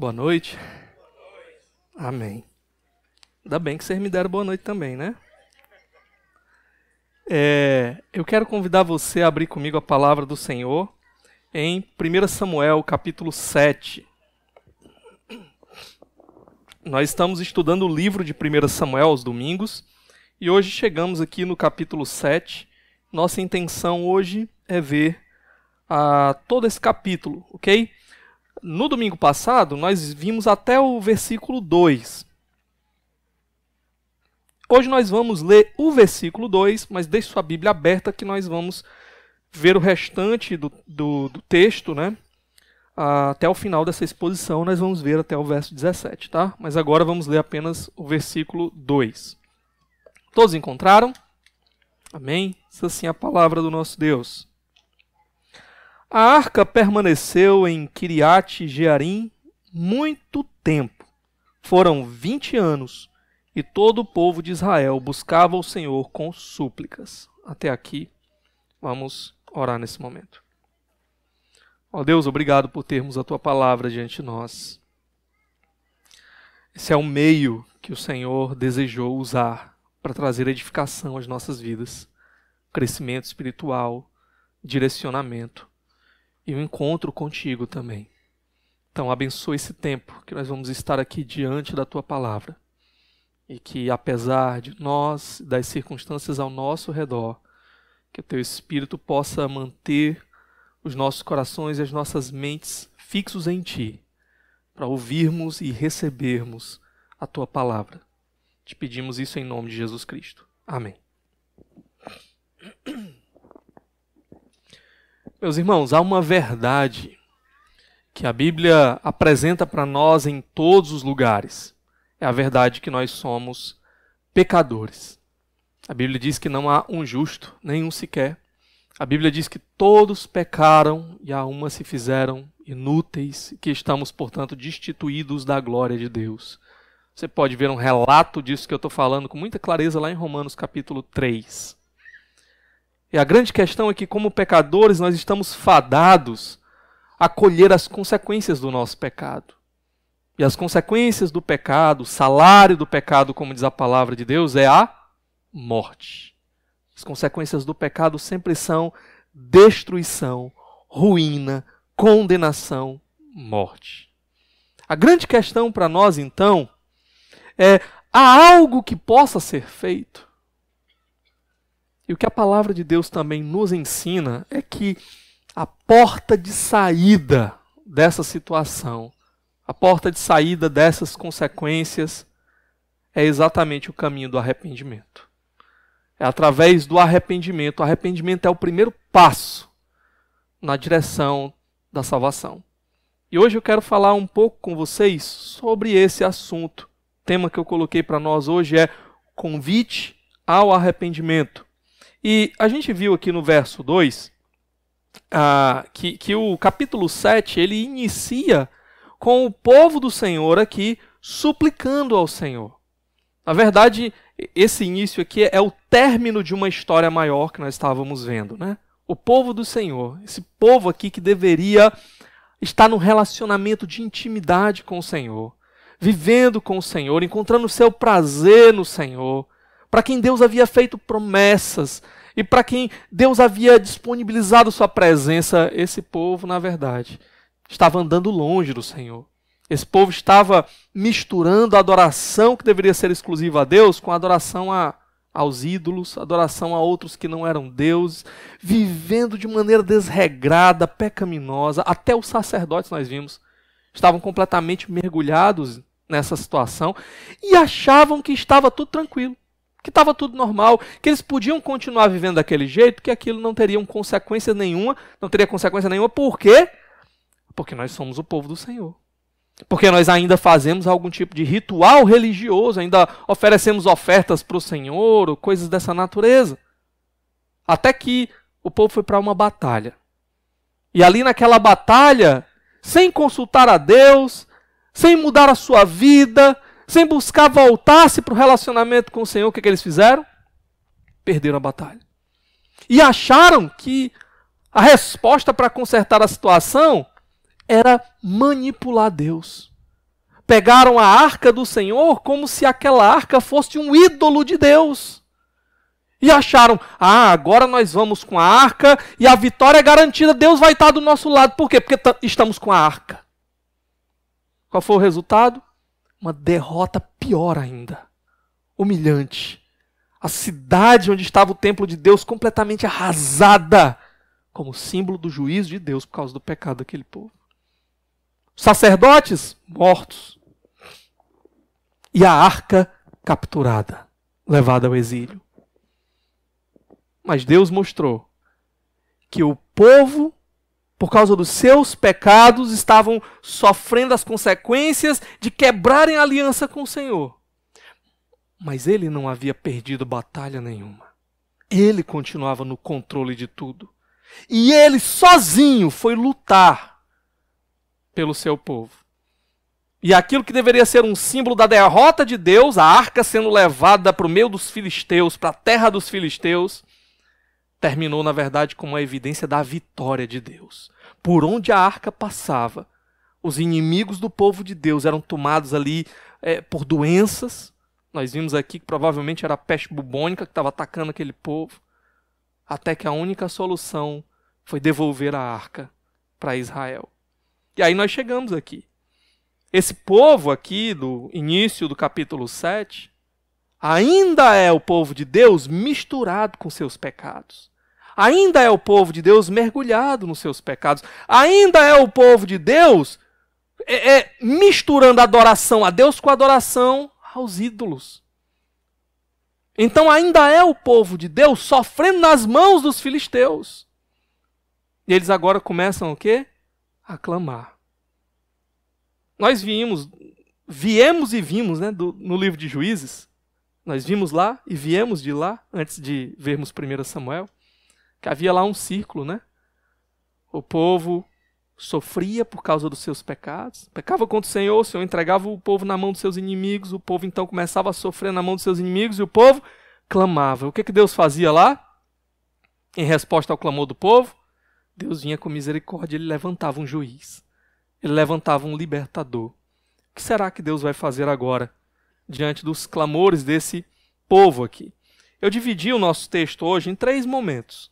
Boa noite. Amém. Ainda bem que vocês me deram boa noite também, né? Eu quero convidar você a abrir comigo a palavra do Senhor em 1 Samuel, capítulo 7. Nós estamos estudando o livro de 1 Samuel aos domingos e hoje chegamos aqui no capítulo 7. Nossa intenção hoje é ver todo esse capítulo, ok? No domingo passado, nós vimos até o versículo 2. Hoje nós vamos ler o versículo 2, mas deixe sua Bíblia aberta que nós vamos ver o restante do texto, né? Até o final dessa exposição, nós vamos ver até o verso 17, tá? Mas agora vamos ler apenas o versículo 2. Todos encontraram? Amém? Isso assim é a palavra do nosso Deus. A arca permaneceu em Kiriat Jearim muito tempo. Foram 20 anos, e todo o povo de Israel buscava o Senhor com súplicas. Até aqui, vamos orar nesse momento. Ó Deus, obrigado por termos a Tua palavra diante de nós. Esse é o meio que o Senhor desejou usar para trazer edificação às nossas vidas, crescimento espiritual, direcionamento e um encontro contigo também. Então abençoa esse tempo que nós vamos estar aqui diante da Tua palavra e que apesar de nós, das circunstâncias ao nosso redor, que o Teu Espírito possa manter os nossos corações e as nossas mentes fixos em Ti, para ouvirmos e recebermos a Tua palavra. Te pedimos isso em nome de Jesus Cristo. Amém. Meus irmãos, há uma verdade que a Bíblia apresenta para nós em todos os lugares. É a verdade que nós somos pecadores. A Bíblia diz que não há um justo, nenhum sequer. A Bíblia diz que todos pecaram e a uma se fizeram inúteis, que estamos, portanto, destituídos da glória de Deus. Você pode ver um relato disso que eu estou falando com muita clareza lá em Romanos capítulo 3. E a grande questão é que, como pecadores, nós estamos fadados a colher as consequências do nosso pecado. E as consequências do pecado, o salário do pecado, como diz a palavra de Deus, é a morte. As consequências do pecado sempre são destruição, ruína, condenação, morte. A grande questão para nós, então, há algo que possa ser feito? E o que a palavra de Deus também nos ensina é que a porta de saída dessa situação, a porta de saída dessas consequências, é exatamente o caminho do arrependimento. É através do arrependimento. O arrependimento é o primeiro passo na direção da salvação. E hoje eu quero falar um pouco com vocês sobre esse assunto. O tema que eu coloquei para nós hoje é convite ao arrependimento. E a gente viu aqui no verso 2 que o capítulo 7 ele inicia com o povo do Senhor aqui suplicando ao Senhor. Na verdade, esse início aqui é o término de uma história maior que nós estávamos vendo, né? O povo do Senhor, esse povo aqui que deveria estar num relacionamento de intimidade com o Senhor, vivendo com o Senhor, encontrando o seu prazer no Senhor, para quem Deus havia feito promessas e para quem Deus havia disponibilizado sua presença, esse povo, na verdade, estava andando longe do Senhor. Esse povo estava misturando a adoração que deveria ser exclusiva a Deus com a adoração aos ídolos, adoração a outros que não eram deuses, vivendo de maneira desregrada, pecaminosa. Até os sacerdotes, nós vimos, estavam completamente mergulhados nessa situação e achavam que estava tudo tranquilo, que estava tudo normal, que eles podiam continuar vivendo daquele jeito, que aquilo não teria consequência nenhuma. Não teria consequência nenhuma, por quê? Porque nós somos o povo do Senhor. Porque nós ainda fazemos algum tipo de ritual religioso, ainda oferecemos ofertas para o Senhor, ou coisas dessa natureza. Até que o povo foi para uma batalha. E ali naquela batalha, sem consultar a Deus, sem mudar a sua vida, sem buscar voltar-se para o relacionamento com o Senhor, o que eles fizeram? Perderam a batalha. E acharam que a resposta para consertar a situação era manipular Deus. pegaram a arca do Senhor como se aquela arca fosse um ídolo de Deus. E acharam, agora nós vamos com a arca e a vitória é garantida, Deus vai estar do nosso lado. Por quê? Porque estamos com a arca. Qual foi o resultado? Uma derrota pior ainda. Humilhante. A cidade onde estava o templo de Deus completamente arrasada, como símbolo do juízo de Deus por causa do pecado daquele povo. Sacerdotes mortos. E a arca capturada, levada ao exílio. Mas Deus mostrou que o povo, por causa dos seus pecados, estavam sofrendo as consequências de quebrarem a aliança com o Senhor. Mas ele não havia perdido batalha nenhuma. Ele continuava no controle de tudo. E ele sozinho foi lutar pelo seu povo. E aquilo que deveria ser um símbolo da derrota de Deus, a arca sendo levada para o meio dos filisteus, para a terra dos filisteus, terminou, na verdade, como uma evidência da vitória de Deus. Por onde a arca passava, os inimigos do povo de Deus eram tomados ali por doenças. Nós vimos aqui que provavelmente era a peste bubônica que estava atacando aquele povo. Até que a única solução foi devolver a arca para Israel. E aí nós chegamos aqui. Esse povo aqui, do início do capítulo 7, ainda é o povo de Deus misturado com seus pecados. Ainda é o povo de Deus mergulhado nos seus pecados. Ainda é o povo de Deus misturando a adoração a Deus com a adoração aos ídolos. Então ainda é o povo de Deus sofrendo nas mãos dos filisteus. E eles agora começam o quê? A clamar. Nós viemos e vimos, né, no livro de Juízes. Nós vimos lá e viemos de lá, antes de vermos 1 Samuel, que havia lá um círculo, né? O povo sofria por causa dos seus pecados, pecava contra o Senhor entregava o povo na mão dos seus inimigos, o povo então começava a sofrer na mão dos seus inimigos e o povo clamava. O que Deus fazia lá? Em resposta ao clamor do povo, Deus vinha com misericórdia, ele levantava um juiz, ele levantava um libertador. O que será que Deus vai fazer agora diante dos clamores desse povo aqui? Eu dividi o nosso texto hoje em 3 momentos.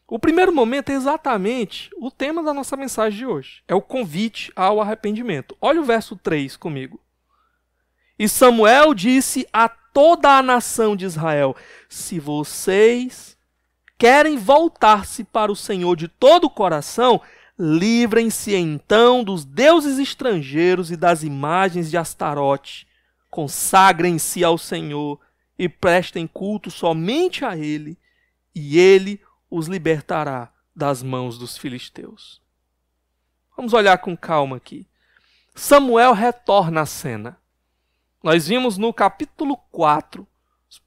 O primeiro momento é exatamente o tema da nossa mensagem de hoje. É o convite ao arrependimento. Olha o verso 3 comigo. E Samuel disse a toda a nação de Israel: se vocês querem voltar-se para o Senhor de todo o coração, livrem-se então dos deuses estrangeiros e das imagens de Astarote. Consagrem-se ao Senhor e prestem culto somente a Ele, e Ele os libertará das mãos dos filisteus. Vamos olhar com calma aqui. Samuel retorna à cena. Nós vimos no capítulo 4, o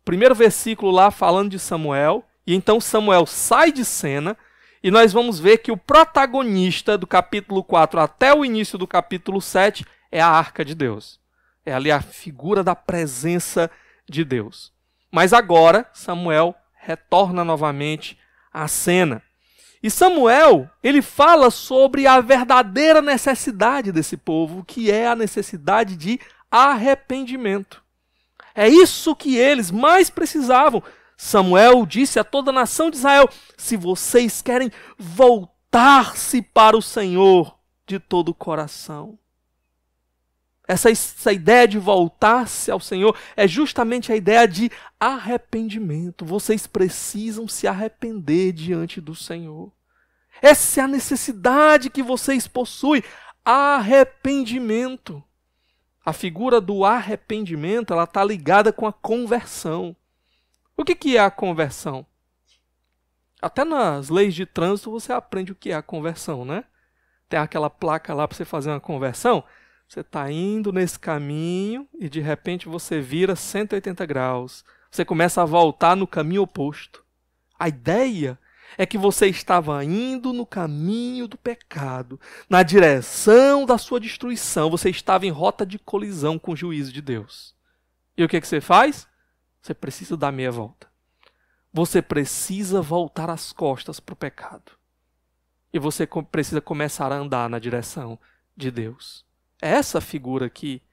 primeiro versículo lá falando de Samuel, e então Samuel sai de cena, e nós vamos ver que o protagonista do capítulo 4 até o início do capítulo 7 é a arca de Deus. É ali a figura da presença de Deus. Mas agora Samuel retorna novamente à cena. E Samuel, ele fala sobre a verdadeira necessidade desse povo, que é a necessidade de arrependimento. É isso que eles mais precisavam. Samuel disse a toda a nação de Israel: se vocês querem voltar-se para o Senhor de todo o coração. Essa ideia de voltar-se ao Senhor é justamente a ideia de arrependimento. Vocês precisam se arrepender diante do Senhor. Essa é a necessidade que vocês possuem, arrependimento. A figura do arrependimento, ela está ligada com a conversão. O que é a conversão? Até nas leis de trânsito você aprende o que é a conversão, né? Tem aquela placa lá para você fazer uma conversão. Você está indo nesse caminho e de repente você vira 180 graus. Você começa a voltar no caminho oposto. A ideia é que você estava indo no caminho do pecado, na direção da sua destruição. Você estava em rota de colisão com o juízo de Deus. E o que você faz? Você precisa dar meia volta. Você precisa voltar as costas para o pecado. E você precisa começar a andar na direção de Deus. É essa figura aqui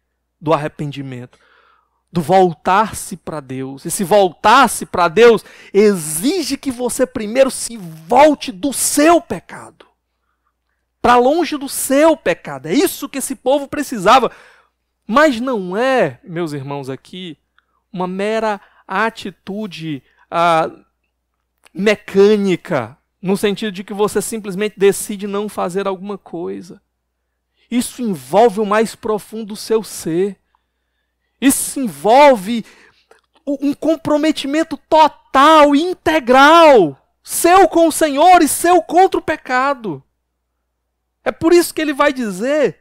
do arrependimento, do voltar-se para Deus. Esse voltar-se para Deus exige que você primeiro se volte do seu pecado, para longe do seu pecado. É isso que esse povo precisava. Mas não é, meus irmãos, aqui uma mera atitude mecânica, no sentido de que você simplesmente decide não fazer alguma coisa. Isso envolve o mais profundo do seu ser. Isso envolve um comprometimento total e integral, seu com o Senhor e seu contra o pecado. É por isso que ele vai dizer: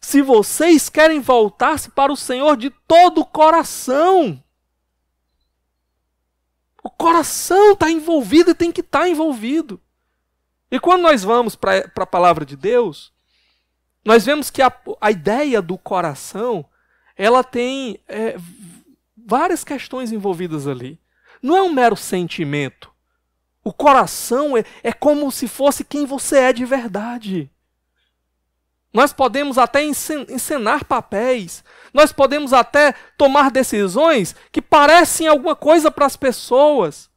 se vocês querem voltar-se para o Senhor de todo o coração. O coração está envolvido e tem que estar envolvido. E quando nós vamos para a palavra de Deus, nós vemos que a ideia do coração, ela tem várias questões envolvidas ali. Não é um mero sentimento. O coração é como se fosse quem você é de verdade. Nós podemos até encenar papéis, nós podemos até tomar decisões que parecem alguma coisa para as pessoas,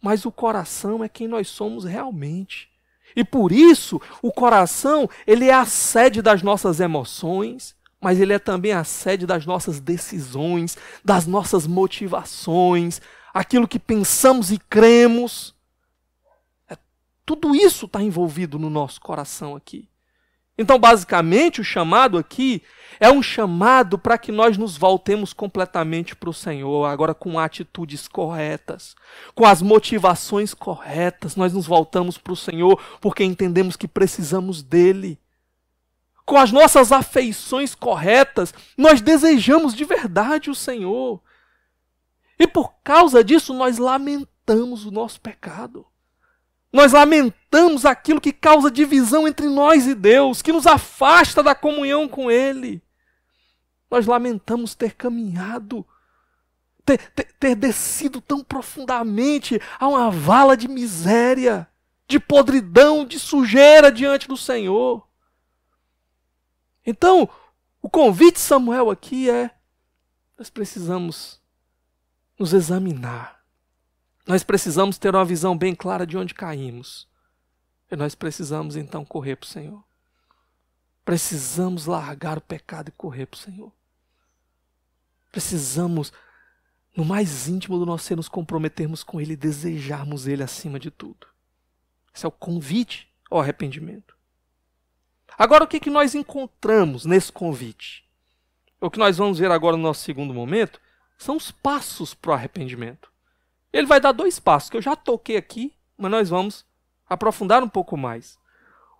mas o coração é quem nós somos realmente. E por isso, o coração, ele é a sede das nossas emoções, mas ele é também a sede das nossas decisões, das nossas motivações, aquilo que pensamos e cremos. Tudo isso está envolvido no nosso coração aqui. Então, basicamente, o chamado aqui é um chamado para que nós nos voltemos completamente para o Senhor, agora com atitudes corretas, com as motivações corretas. Nós nos voltamos para o Senhor porque entendemos que precisamos dEle. Com as nossas afeições corretas, nós desejamos de verdade o Senhor. E por causa disso, nós lamentamos o nosso pecado. Nós lamentamos aquilo que causa divisão entre nós e Deus, que nos afasta da comunhão com Ele. Nós lamentamos ter caminhado, ter descido tão profundamente a uma vala de miséria, de podridão, de sujeira diante do Senhor. Então, o convite de Samuel aqui nós precisamos nos examinar. Nós precisamos ter uma visão bem clara de onde caímos. E nós precisamos então correr para o Senhor. Precisamos largar o pecado e correr para o Senhor. Precisamos, no mais íntimo do nosso ser, nos comprometermos com Ele e desejarmos Ele acima de tudo. Esse é o convite ao arrependimento. Agora, o que nós encontramos nesse convite? O que nós vamos ver agora no nosso segundo momento são os passos para o arrependimento. Ele vai dar 2 passos, que eu já toquei aqui, mas nós vamos aprofundar um pouco mais.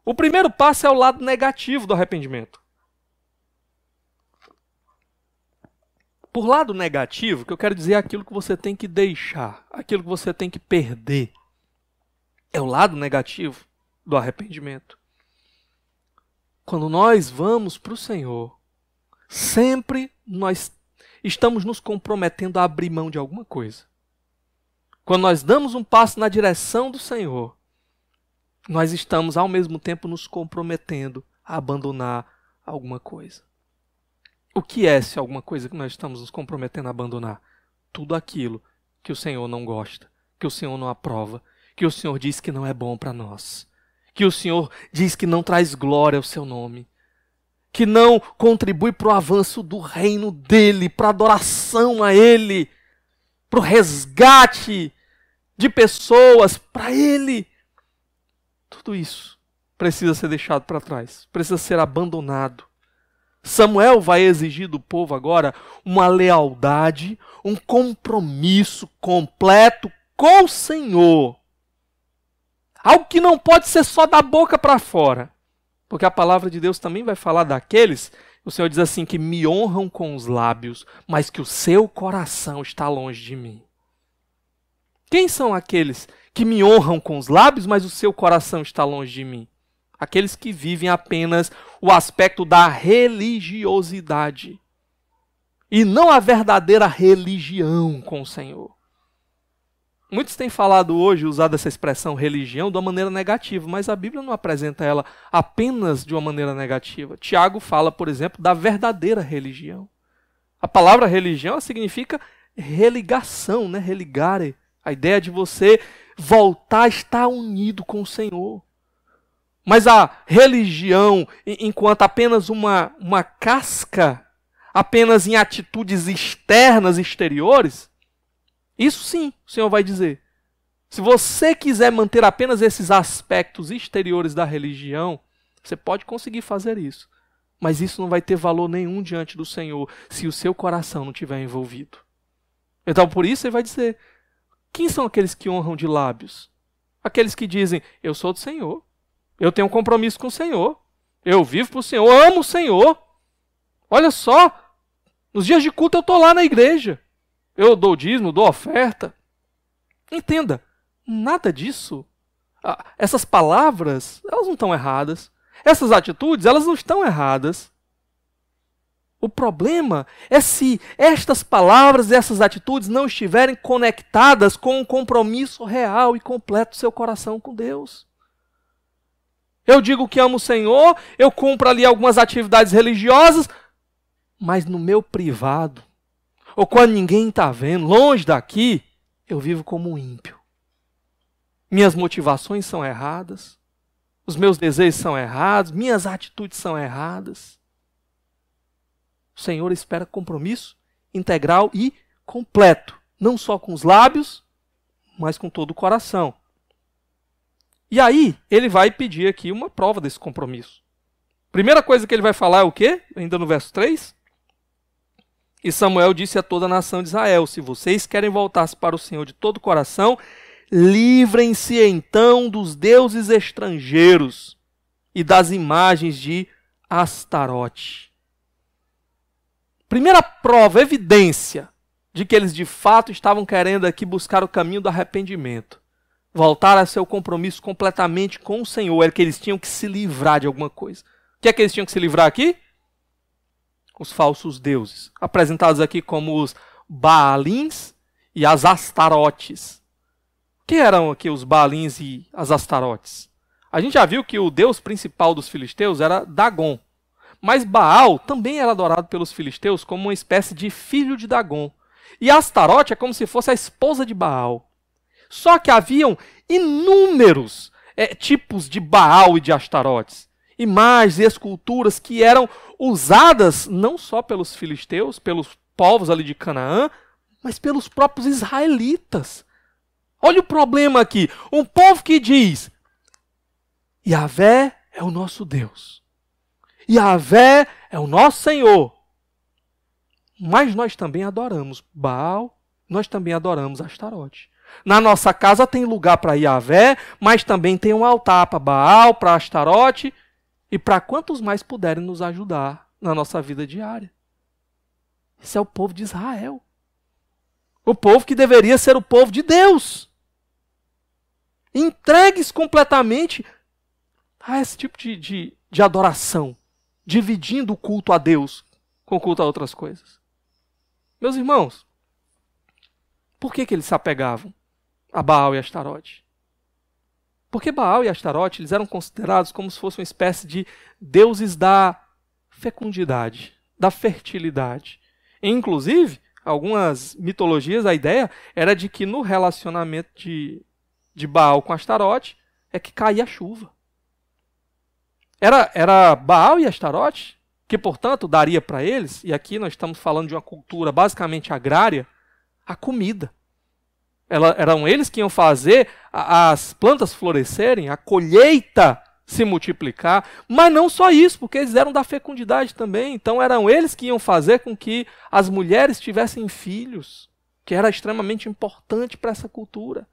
O primeiro passo é o lado negativo do arrependimento. Por lado negativo, que eu quero dizer é aquilo que você tem que deixar, aquilo que você tem que perder. É o lado negativo do arrependimento. Quando nós vamos para o Senhor, sempre nós estamos nos comprometendo a abrir mão de alguma coisa. Quando nós damos um passo na direção do Senhor, nós estamos ao mesmo tempo nos comprometendo a abandonar alguma coisa. O que é essa alguma coisa que nós estamos nos comprometendo a abandonar? Tudo aquilo que o Senhor não gosta, que o Senhor não aprova, que o Senhor diz que não é bom para nós, que o Senhor diz que não traz glória ao seu nome, que não contribui para o avanço do reino dEle, para a adoração a Ele, para o resgate de pessoas para Ele. Tudo isso precisa ser deixado para trás, precisa ser abandonado. Samuel vai exigir do povo agora uma lealdade, um compromisso completo com o Senhor. Algo que não pode ser só da boca para fora, porque a palavra de Deus também vai falar daqueles, o Senhor diz assim, que me honram com os lábios, mas que o seu coração está longe de mim. Quem são aqueles que me honram com os lábios, mas o seu coração está longe de mim? Aqueles que vivem apenas o aspecto da religiosidade e não a verdadeira religião com o Senhor. Muitos têm falado hoje, usado essa expressão religião de uma maneira negativa, mas a Bíblia não apresenta ela apenas de uma maneira negativa. Tiago fala, por exemplo, da verdadeira religião. A palavra religião significa religação, né? Religare. A ideia de você voltar a estar unido com o Senhor. Mas a religião, enquanto apenas uma casca, apenas em atitudes externas, exteriores, isso sim, o Senhor vai dizer. Se você quiser manter apenas esses aspectos exteriores da religião, você pode conseguir fazer isso. Mas isso não vai ter valor nenhum diante do Senhor se o seu coração não estiver envolvido. Então por isso ele vai dizer, quem são aqueles que honram de lábios? Aqueles que dizem, eu sou do Senhor, eu tenho um compromisso com o Senhor, eu vivo para o Senhor, eu amo o Senhor. Olha só, nos dias de culto eu estou lá na igreja. Eu dou dízimo, dou oferta. Entenda, nada disso. Essas palavras, elas não estão erradas. Essas atitudes, elas não estão erradas. O problema é se estas palavras e essas atitudes não estiverem conectadas com um compromisso real e completo do seu coração com Deus. Eu digo que amo o Senhor, eu cumpro ali algumas atividades religiosas, mas no meu privado, ou quando ninguém está vendo, longe daqui, eu vivo como um ímpio. Minhas motivações são erradas, os meus desejos são errados, minhas atitudes são erradas. O Senhor espera compromisso integral e completo, não só com os lábios, mas com todo o coração. E aí, ele vai pedir aqui uma prova desse compromisso. Primeira coisa que ele vai falar é o quê? Ainda no verso 3. E Samuel disse a toda a nação de Israel, se vocês querem voltar-se para o Senhor de todo o coração, livrem-se então dos deuses estrangeiros e das imagens de Astarote. Primeira prova, evidência de que eles de fato estavam querendo aqui buscar o caminho do arrependimento. Voltar a seu compromisso completamente com o Senhor. Era que eles tinham que se livrar de alguma coisa. O que é que eles tinham que se livrar aqui? Os falsos deuses. Apresentados aqui como os Baalins e as Astarotes. O que eram aqui os Baalins e as Astarotes? A gente já viu que o deus principal dos filisteus era Dagon. Mas Baal também era adorado pelos filisteus como uma espécie de filho de Dagon. E Astarote é como se fosse a esposa de Baal. Só que haviam inúmeros tipos de Baal e de Astarotes. Imagens e esculturas que eram usadas não só pelos filisteus, pelos povos ali de Canaã, mas pelos próprios israelitas. Olha o problema aqui. Um povo que diz, Yahvé é o nosso Deus. Yahvé é o nosso Senhor. Mas nós também adoramos Baal, nós também adoramos Astarote. Na nossa casa tem lugar para Yahvé, mas também tem um altar para Baal, para Astarote e para quantos mais puderem nos ajudar na nossa vida diária. Esse é o povo de Israel. O povo que deveria ser o povo de Deus. Entregues completamente a esse tipo de adoração, dividindo o culto a Deus com o culto a outras coisas. Meus irmãos, por que eles se apegavam a Baal e Astarote? Porque Baal e Astarote eles eram considerados como se fossem uma espécie de deuses da fecundidade, da fertilidade. E, inclusive, algumas mitologias, a ideia era de que no relacionamento de Baal com Astarote é que caía a chuva. Era Baal e Astarote que, portanto, daria para eles, e aqui nós estamos falando de uma cultura basicamente agrária, a comida. Eram eles que iam fazer as plantas florescerem, a colheita se multiplicar, mas não só isso, porque eles eram da fecundidade também. Então eram eles que iam fazer com que as mulheres tivessem filhos, que era extremamente importante para essa cultura.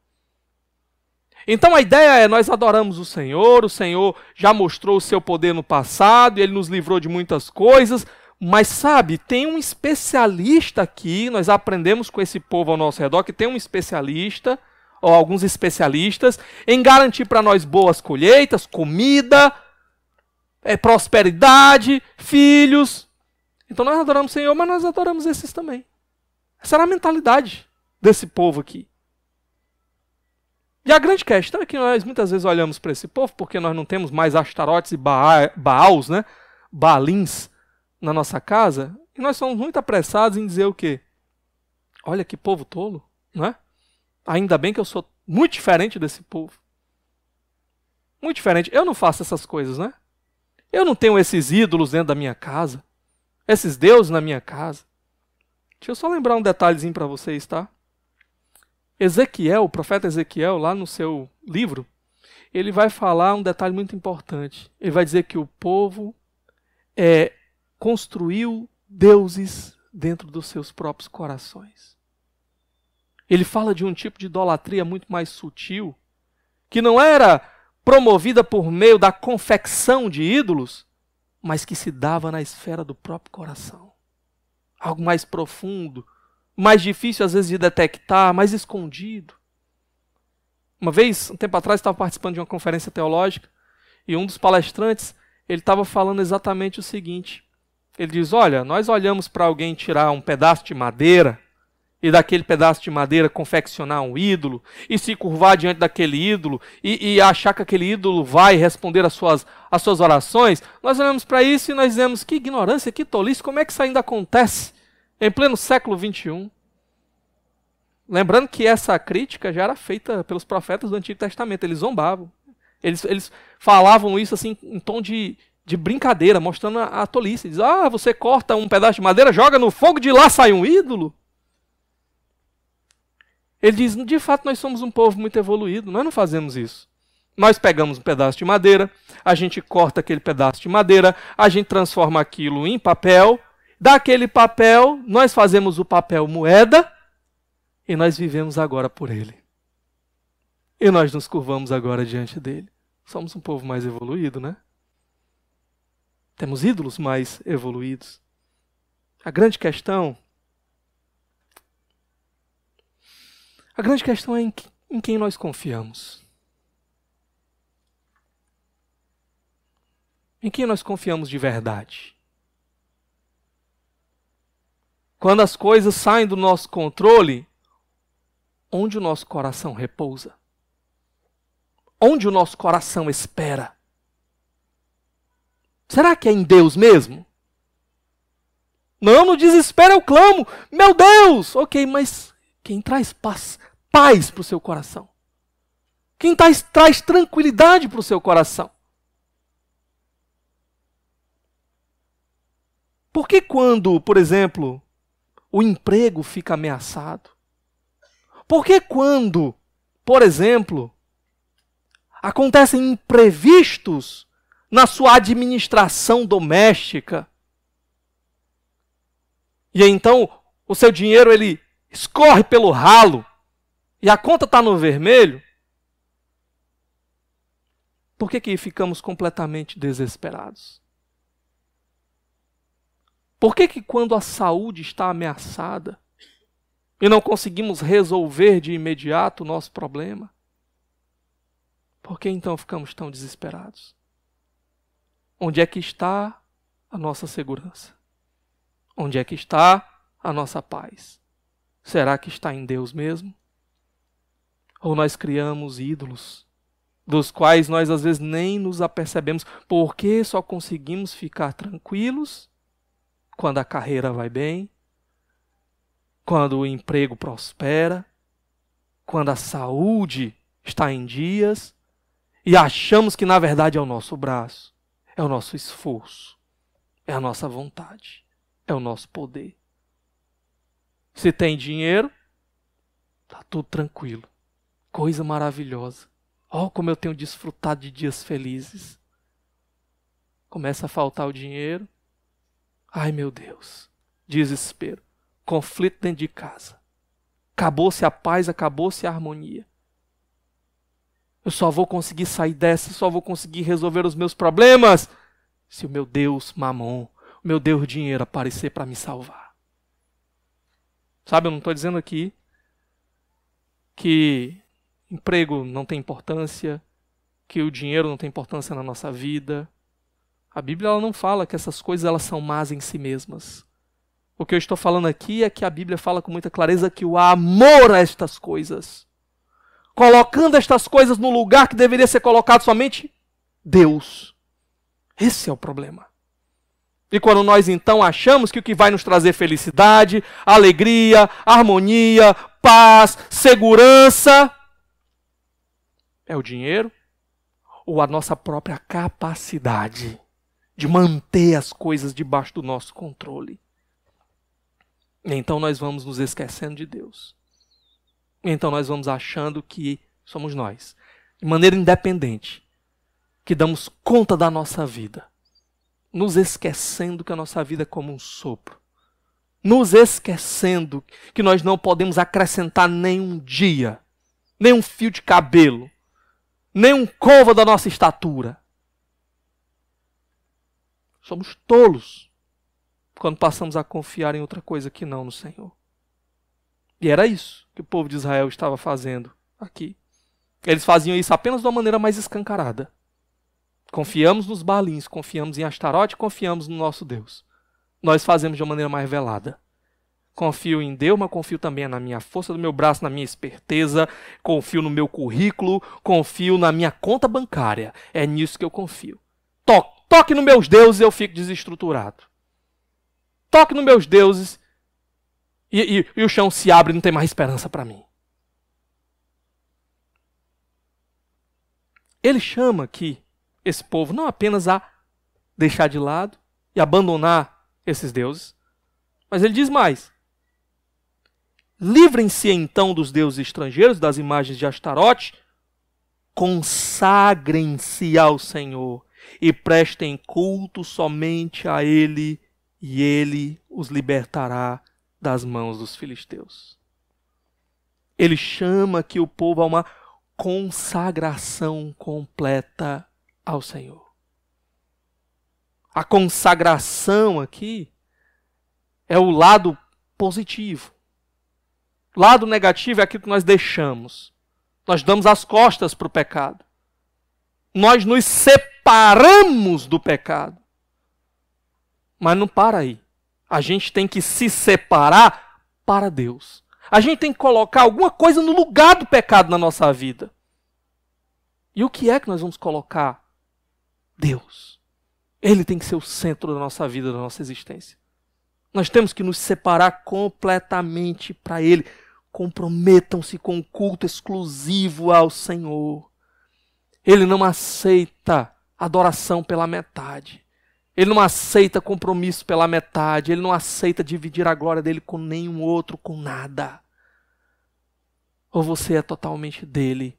Então a ideia é, nós adoramos o Senhor já mostrou o seu poder no passado, Ele nos livrou de muitas coisas, mas sabe, tem um especialista aqui, nós aprendemos com esse povo ao nosso redor, que tem um especialista, ou alguns especialistas, em garantir para nós boas colheitas, comida, prosperidade, filhos. Então nós adoramos o Senhor, mas nós adoramos esses também. Essa era a mentalidade desse povo aqui. E a grande questão é que nós muitas vezes olhamos para esse povo, porque nós não temos mais Astarotes e Baals, né? Baalins na nossa casa, e nós somos muito apressados em dizer o quê? Olha que povo tolo, não é? Ainda bem que eu sou muito diferente desse povo. Muito diferente. Eu não faço essas coisas, né? Eu não tenho esses ídolos dentro da minha casa, esses deuses na minha casa. Deixa eu só lembrar um detalhezinho para vocês, tá? Ezequiel, o profeta Ezequiel, lá no seu livro, ele vai falar um detalhe muito importante. Ele vai dizer que o povo construiu deuses dentro dos seus próprios corações. Ele fala de um tipo de idolatria muito mais sutil, que não era promovida por meio da confecção de ídolos, mas que se dava na esfera do próprio coração. Algo mais profundo, mais difícil às vezes de detectar, mais escondido. Uma vez, um tempo atrás, estava participando de uma conferência teológica e um dos palestrantes, ele estava falando exatamente o seguinte. Ele diz, olha, nós olhamos para alguém tirar um pedaço de madeira e daquele pedaço de madeira confeccionar um ídolo e se curvar diante daquele ídolo e achar que aquele ídolo vai responder às suas orações. Nós olhamos para isso e nós dizemos, que ignorância, que tolice, como é que isso ainda acontece em pleno século XXI? Lembrando que essa crítica já era feita pelos profetas do Antigo Testamento, eles zombavam. Eles falavam isso assim em tom de brincadeira, mostrando a tolice. Diz, você corta um pedaço de madeira, joga no fogo, de lá sai um ídolo. Ele diz, de fato nós somos um povo muito evoluído, nós não fazemos isso. Nós pegamos um pedaço de madeira, a gente corta aquele pedaço de madeira, a gente transforma aquilo em papel, daquele papel nós fazemos o papel moeda e nós vivemos agora por ele. E nós nos curvamos agora diante dele. Somos um povo mais evoluído, né? Temos ídolos mais evoluídos. A grande questão é em quem nós confiamos. Em quem nós confiamos de verdade. Quando as coisas saem do nosso controle, onde o nosso coração repousa? Onde o nosso coração espera? Será que é em Deus mesmo? Não, no desespero eu clamo, meu Deus! Ok, mas quem traz paz para o seu coração? Quem traz tranquilidade para o seu coração? Por que quando, por exemplo, o emprego fica ameaçado? Por que quando, por exemplo, acontecem imprevistos na sua administração doméstica, e então o seu dinheiro ele escorre pelo ralo e a conta está no vermelho, por que ficamos completamente desesperados? Por que quando a saúde está ameaçada e não conseguimos resolver de imediato o nosso problema, por que então ficamos tão desesperados? Onde é que está a nossa segurança? Onde é que está a nossa paz? Será que está em Deus mesmo? Ou nós criamos ídolos, dos quais nós às vezes nem nos apercebemos, porque só conseguimos ficar tranquilos quando a carreira vai bem, quando o emprego prospera, quando a saúde está em dias, e achamos que na verdade é o nosso braço, é o nosso esforço, é a nossa vontade, é o nosso poder. Se tem dinheiro, está tudo tranquilo. Coisa maravilhosa. Oh, como eu tenho desfrutado de dias felizes. Começa a faltar o dinheiro. Ai, meu Deus. Desespero. Conflito dentro de casa. Acabou-se a paz, acabou-se a harmonia. Eu só vou conseguir sair dessa, só vou conseguir resolver os meus problemas se o meu Deus Mamon, o meu Deus dinheiro aparecer para me salvar. Sabe, eu não estou dizendo aqui que emprego não tem importância, que o dinheiro não tem importância na nossa vida. A Bíblia ela não fala que essas coisas elas são más em si mesmas. O que eu estou falando aqui é que a Bíblia fala com muita clareza que o amor a estas coisas colocando estas coisas no lugar que deveria ser colocado somente Deus. Esse é o problema. E quando nós então achamos que o que vai nos trazer felicidade, alegria, harmonia, paz, segurança é o dinheiro ou a nossa própria capacidade de manter as coisas debaixo do nosso controle. E então nós vamos nos esquecendo de Deus. E então nós vamos achando que somos nós, de maneira independente, que damos conta da nossa vida, nos esquecendo que a nossa vida é como um sopro, nos esquecendo que nós não podemos acrescentar nem um dia, nem um fio de cabelo, nem um côvado da nossa estatura. Somos tolos quando passamos a confiar em outra coisa que não no Senhor. E era isso que o povo de Israel estava fazendo aqui. Eles faziam isso apenas de uma maneira mais escancarada. Confiamos nos Baalins, confiamos em Astarote, confiamos no nosso Deus. Nós fazemos de uma maneira mais velada. Confio em Deus, mas confio também na minha força do meu braço, na minha esperteza, confio no meu currículo, confio na minha conta bancária. É nisso que eu confio. Toque nos meus deuses e eu fico desestruturado. Toque nos meus deuses e o chão se abre e não tem mais esperança para mim. Ele chama aqui esse povo não apenas a deixar de lado e abandonar esses deuses, mas ele diz mais. Livrem-se então dos deuses estrangeiros, das imagens de Astarote, consagrem-se ao Senhor e prestem culto somente a Ele, e Ele os libertará das mãos dos filisteus. Ele chama aqui o povo a uma consagração completa ao Senhor. A consagração aqui é o lado positivo. O lado negativo é aquilo que nós deixamos. Nós damos as costas para o pecado. Nós nos separamos do pecado. Mas não para aí. A gente tem que se separar para Deus. A gente tem que colocar alguma coisa no lugar do pecado na nossa vida. E o que é que nós vamos colocar? Deus. Ele tem que ser o centro da nossa vida, da nossa existência. Nós temos que nos separar completamente para Ele. Comprometam-se com um culto exclusivo ao Senhor. Ele não aceita adoração pela metade. Ele não aceita compromisso pela metade. Ele não aceita dividir a glória dele com nenhum outro, com nada. Ou você é totalmente dele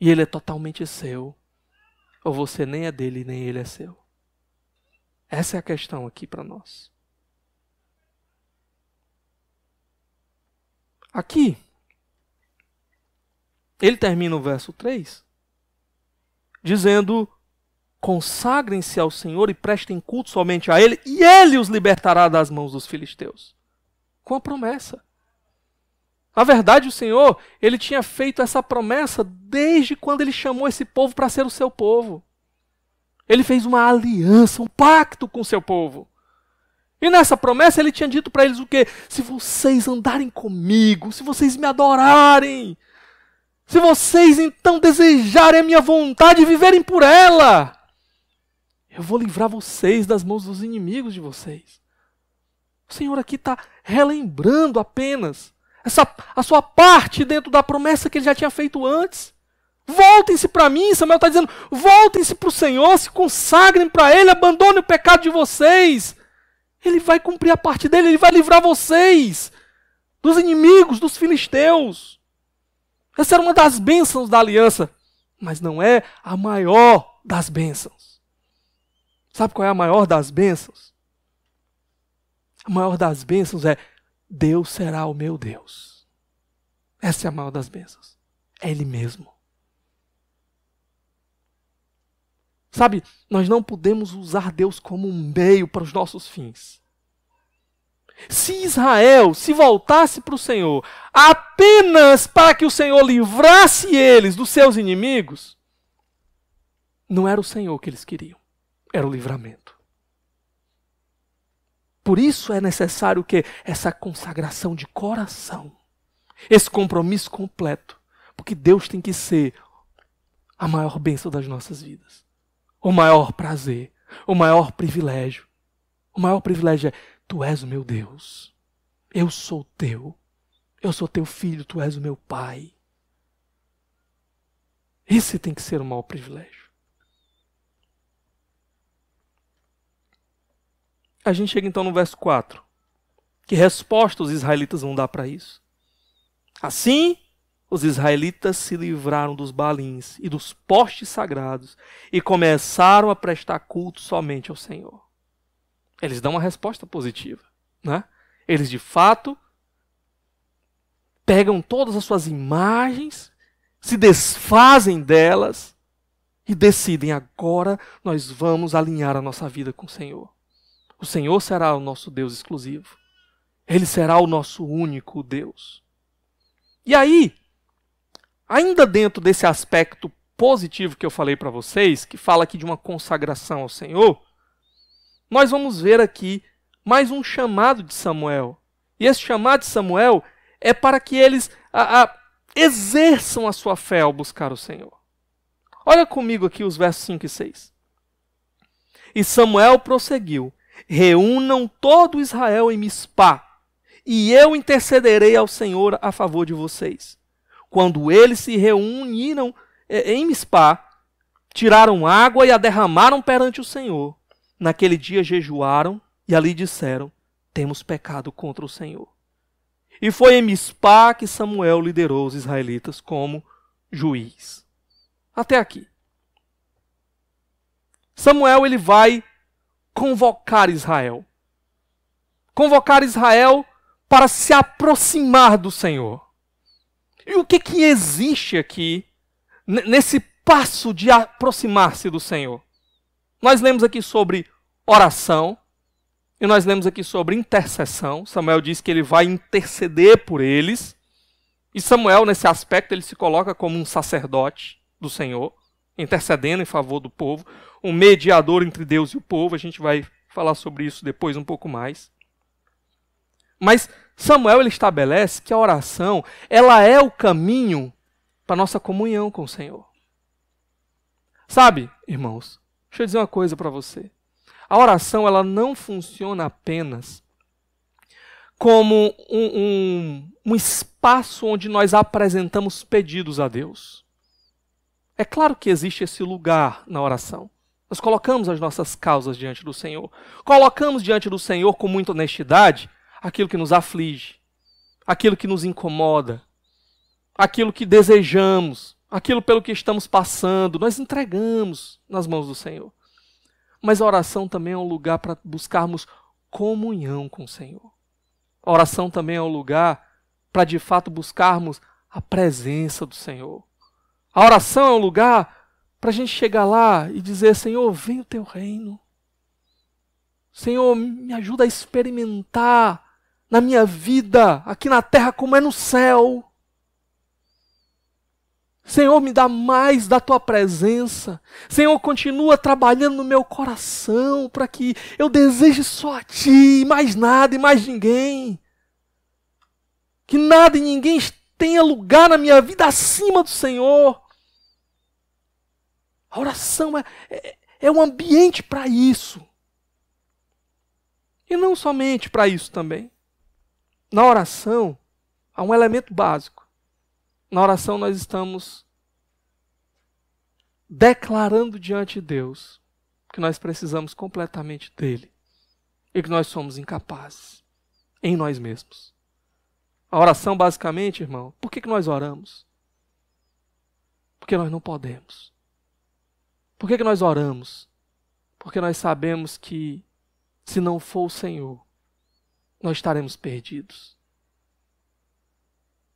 e ele é totalmente seu. Ou você nem é dele nem ele é seu. Essa é a questão aqui para nós. Aqui, ele termina o verso 3, dizendo: consagrem-se ao Senhor e prestem culto somente a Ele, e Ele os libertará das mãos dos filisteus. Com a promessa. Na verdade, o Senhor, Ele tinha feito essa promessa desde quando Ele chamou esse povo para ser o seu povo. Ele fez uma aliança, um pacto com o seu povo. E nessa promessa Ele tinha dito para eles o quê? Se vocês andarem comigo, se vocês me adorarem, se vocês então desejarem a minha vontade e viverem por ela, eu vou livrar vocês das mãos dos inimigos de vocês. O Senhor aqui está relembrando apenas a sua parte dentro da promessa que Ele já tinha feito antes. Voltem-se para mim, Samuel está dizendo, voltem-se para o Senhor, se consagrem para Ele, abandonem o pecado de vocês. Ele vai cumprir a parte dele, Ele vai livrar vocês dos inimigos, dos filisteus. Essa era uma das bênçãos da aliança, mas não é a maior das bênçãos. Sabe qual é a maior das bênçãos? A maior das bênçãos é: Deus será o meu Deus. Essa é a maior das bênçãos. É Ele mesmo. Sabe, nós não podemos usar Deus como um meio para os nossos fins. Se Israel se voltasse para o Senhor apenas para que o Senhor livrasse eles dos seus inimigos, não era o Senhor que eles queriam, era o livramento. Por isso é necessário que essa consagração de coração, esse compromisso completo, Porque Deus tem que ser a maior bênção das nossas vidas. O maior prazer, o maior privilégio. O maior privilégio é: tu és o meu Deus. Eu sou teu. Eu sou teu filho, tu és o meu pai. Esse tem que ser o maior privilégio. A gente chega então no verso 4. Que resposta os israelitas vão dar para isso? Assim, os israelitas se livraram dos balins e dos postes sagrados e começaram a prestar culto somente ao Senhor. Eles dão uma resposta positiva, né? Eles de fato pegam todas as suas imagens, se desfazem delas e decidem: agora nós vamos alinhar a nossa vida com o Senhor. O Senhor será o nosso Deus exclusivo. Ele será o nosso único Deus. E aí, ainda dentro desse aspecto positivo que eu falei para vocês, que fala aqui de uma consagração ao Senhor, nós vamos ver aqui mais um chamado de Samuel. E esse chamado de Samuel é para que eles exerçam a sua fé ao buscar o Senhor. Olha comigo aqui os versos 5 e 6. E Samuel prosseguiu: reúnam todo Israel em Mispá, e eu intercederei ao Senhor a favor de vocês. Quando eles se reuniram em Mispá, tiraram água e a derramaram perante o Senhor. Naquele dia jejuaram e ali disseram: temos pecado contra o Senhor. E foi em Mispá que Samuel liderou os israelitas como juiz. Até aqui. Samuel ele vai convocar Israel. Convocar Israel para se aproximar do Senhor. E o que existe aqui nesse passo de aproximar-se do Senhor? Nós lemos aqui sobre oração, e nós lemos aqui sobre intercessão. Samuel diz que ele vai interceder por eles, e Samuel, nesse aspecto, ele se coloca como um sacerdote do Senhor, intercedendo em favor do povo, um mediador entre Deus e o povo. A gente vai falar sobre isso depois um pouco mais. Mas Samuel ele estabelece que a oração ela é o caminho para a nossa comunhão com o Senhor. Sabe, irmãos, deixa eu dizer uma coisa para você. A oração ela não funciona apenas como um espaço onde nós apresentamos pedidos a Deus. É claro que existe esse lugar na oração. Nós colocamos as nossas causas diante do Senhor. Colocamos diante do Senhor com muita honestidade aquilo que nos aflige, aquilo que nos incomoda, aquilo que desejamos, aquilo pelo que estamos passando. Nós entregamos nas mãos do Senhor. Mas a oração também é um lugar para buscarmos comunhão com o Senhor. A oração também é um lugar para de fato buscarmos a presença do Senhor. A oração é um lugar para a gente chegar lá e dizer: Senhor, vem o teu reino. Senhor, me ajuda a experimentar na minha vida, aqui na terra, como é no céu. Senhor, me dá mais da tua presença. Senhor, continua trabalhando no meu coração para que eu deseje só a ti, mais nada e mais ninguém. Que nada e ninguém tenha lugar na minha vida acima do Senhor. A oração é um ambiente para isso. E não somente para isso também. Na oração, há um elemento básico. Na oração nós estamos declarando diante de Deus que nós precisamos completamente dele e que nós somos incapazes em nós mesmos. A oração, basicamente, irmão, por que nós oramos? Porque nós não podemos. Por que nós oramos? Porque nós sabemos que, se não for o Senhor, nós estaremos perdidos.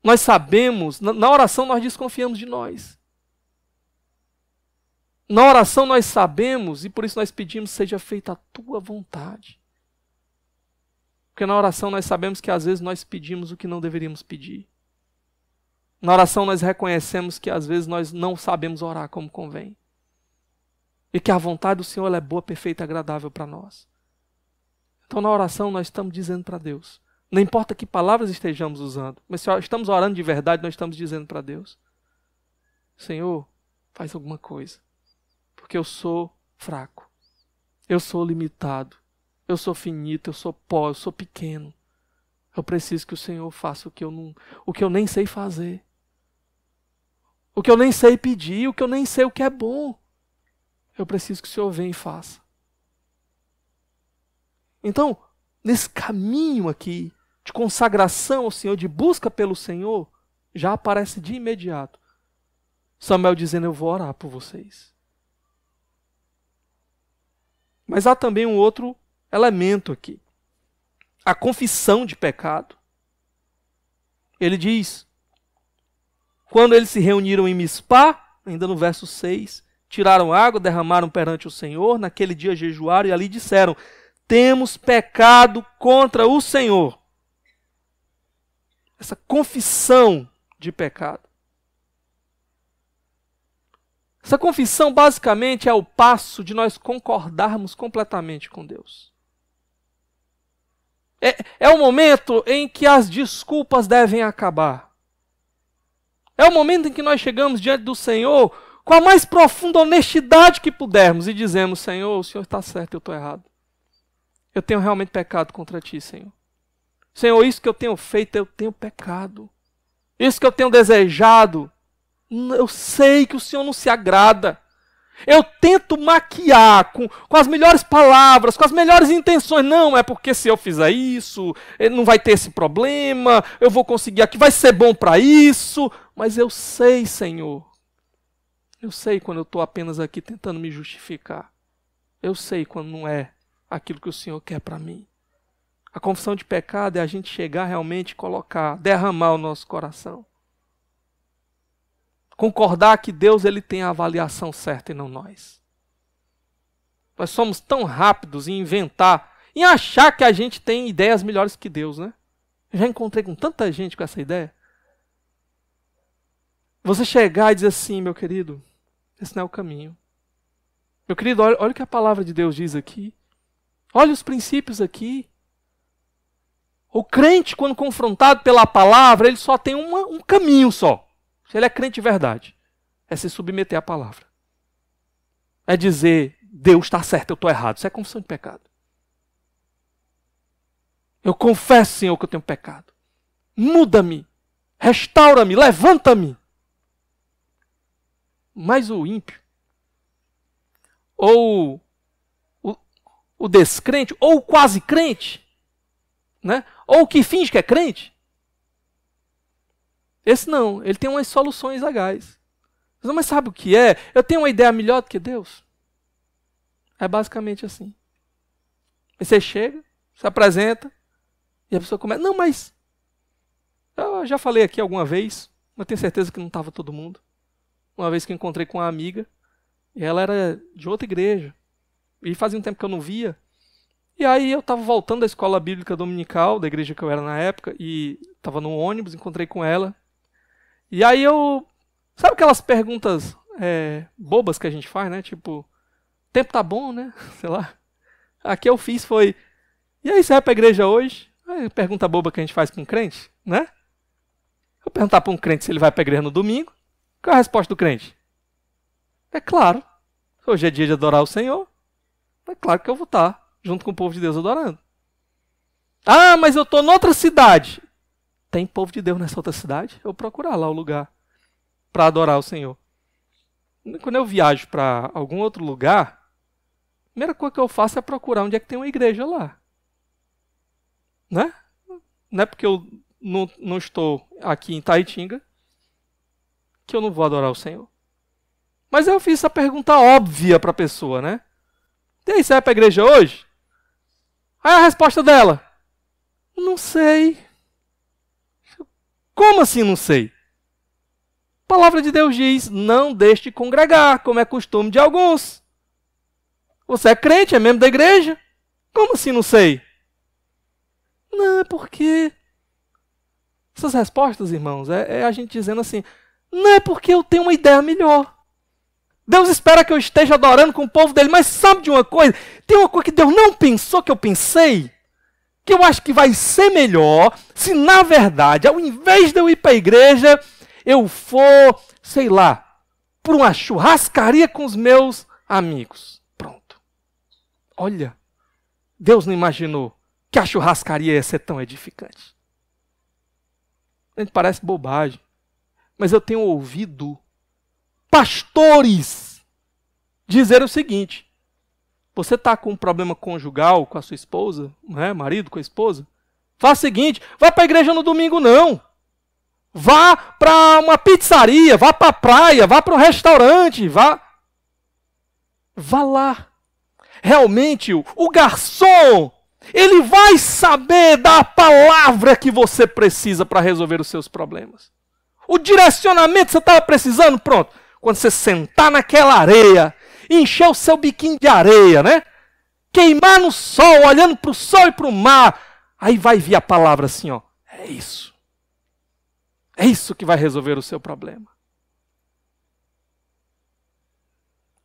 Nós sabemos, na oração nós desconfiamos de nós. Na oração nós sabemos, e por isso nós pedimos: seja feita a tua vontade. Porque na oração nós sabemos que às vezes nós pedimos o que não deveríamos pedir. Na oração nós reconhecemos que às vezes nós não sabemos orar como convém. E que a vontade do Senhor ela é boa, perfeita e agradável para nós. Então na oração nós estamos dizendo para Deus, não importa que palavras estejamos usando, mas se estamos orando de verdade, nós estamos dizendo para Deus: Senhor, faz alguma coisa. Porque eu sou fraco. Eu sou limitado. Eu sou finito, eu sou pó, eu sou pequeno. Eu preciso que o Senhor faça o que eu nem sei fazer. O que eu nem sei pedir, o que eu nem sei o que é bom. Eu preciso que o Senhor venha e faça. Então, nesse caminho aqui de consagração ao Senhor, de busca pelo Senhor, já aparece de imediato Samuel dizendo: eu vou orar por vocês. Mas há também um outro elemento aqui. A confissão de pecado. Ele diz: quando eles se reuniram em Mispá, ainda no verso 6, tiraram água, derramaram perante o Senhor, naquele dia jejuaram e ali disseram: temos pecado contra o Senhor. Essa confissão de pecado. Essa confissão basicamente é o passo de nós concordarmos completamente com Deus. É o momento em que as desculpas devem acabar. É o momento em que nós chegamos diante do Senhor com a mais profunda honestidade que pudermos e dizemos: Senhor, o Senhor está certo, eu estou errado. Eu tenho realmente pecado contra Ti, Senhor. Senhor, isso que eu tenho feito, eu tenho pecado. Isso que eu tenho desejado, eu sei que o Senhor não se agrada. Eu tento maquiar com as melhores palavras, com as melhores intenções. Não, é porque se eu fizer isso, não vai ter esse problema, eu vou conseguir aqui, vai ser bom para isso. Mas eu sei, Senhor. Eu sei quando eu estou apenas aqui tentando me justificar. Eu sei quando não é aquilo que o Senhor quer para mim. A confissão de pecado é a gente chegar realmente, colocar, derramar o nosso coração. Concordar que Deus ele tem a avaliação certa e não nós. Nós somos tão rápidos em inventar, em achar que a gente tem ideias melhores que Deus, né? Eu já encontrei com tanta gente com essa ideia. Você chegar e dizer assim: meu querido, esse não é o caminho. Meu querido, olha o que a palavra de Deus diz aqui. Olha os princípios aqui. O crente, quando confrontado pela palavra, ele só tem um caminho só. Se ele é crente de verdade, é se submeter à palavra. É dizer: Deus está certo, eu estou errado. Isso é confissão de pecado. Eu confesso, Senhor, que eu tenho pecado. Muda-me, restaura-me, levanta-me. Mas o ímpio, ou o descrente, ou o quase crente, né? Ou o que finge que é crente, esse não, ele tem umas soluções legais. Mas sabe o que é? Eu tenho uma ideia melhor do que Deus. É basicamente assim. Aí você chega, se apresenta, e a pessoa começa: não, mas eu já falei aqui alguma vez, mas tenho certeza que não estava todo mundo. Uma vez que eu encontrei com uma amiga, e ela era de outra igreja, e fazia um tempo que eu não via. E aí eu estava voltando da escola bíblica dominical, da igreja que eu era na época, e estava no ônibus, encontrei com ela. E aí sabe aquelas perguntas bobas que a gente faz, né? Tipo, tempo tá bom, né? Sei lá. A que eu fiz foi: e aí, você vai para a igreja hoje? Pergunta boba que a gente faz com um crente, né? Eu perguntar para um crente se ele vai para a igreja no domingo, qual é a resposta do crente? É claro, hoje é dia de adorar o Senhor, é claro que eu vou estar junto com o povo de Deus adorando. Ah, mas eu estou noutra cidade. Tem povo de Deus nessa outra cidade? Eu vou procurar lá o lugar para adorar o Senhor. Quando eu viajo para algum outro lugar, a primeira coisa que eu faço é procurar onde é que tem uma igreja lá. Né? Não é porque eu não estou aqui em Taitinga que eu não vou adorar o Senhor. Mas eu fiz essa pergunta óbvia para a pessoa, né? E aí, você vai para a igreja hoje? Aí a resposta dela: não sei. Como assim não sei? A palavra de Deus diz: não deixe de congregar, como é costume de alguns. Você é crente, é membro da igreja? Como assim não sei? Não, é porque... Essas respostas, irmãos, é a gente dizendo assim: não é porque eu tenho uma ideia melhor. Deus espera que eu esteja adorando com o povo dele, mas sabe de uma coisa? Tem uma coisa que Deus não pensou que eu pensei, que eu acho que vai ser melhor se, na verdade, ao invés de eu ir para a igreja, eu for, sei lá, para uma churrascaria com os meus amigos. Pronto. Olha, Deus não imaginou que a churrascaria ia ser tão edificante. A gente parece bobagem, mas eu tenho ouvido pastores dizer o seguinte: você está com um problema conjugal com a sua esposa, né, marido com a esposa? Faz o seguinte, vai para a igreja no domingo não. Vá para uma pizzaria, vá para a praia, vá para um restaurante, vá lá. Realmente, o garçom, ele vai saber dar a palavra que você precisa para resolver os seus problemas. O direcionamento que você estava precisando, pronto. Quando você sentar naquela areia, encher o seu biquinho de areia, né? Queimar no sol, olhando para o sol e para o mar. Aí vai vir a palavra assim, ó. É isso. É isso que vai resolver o seu problema.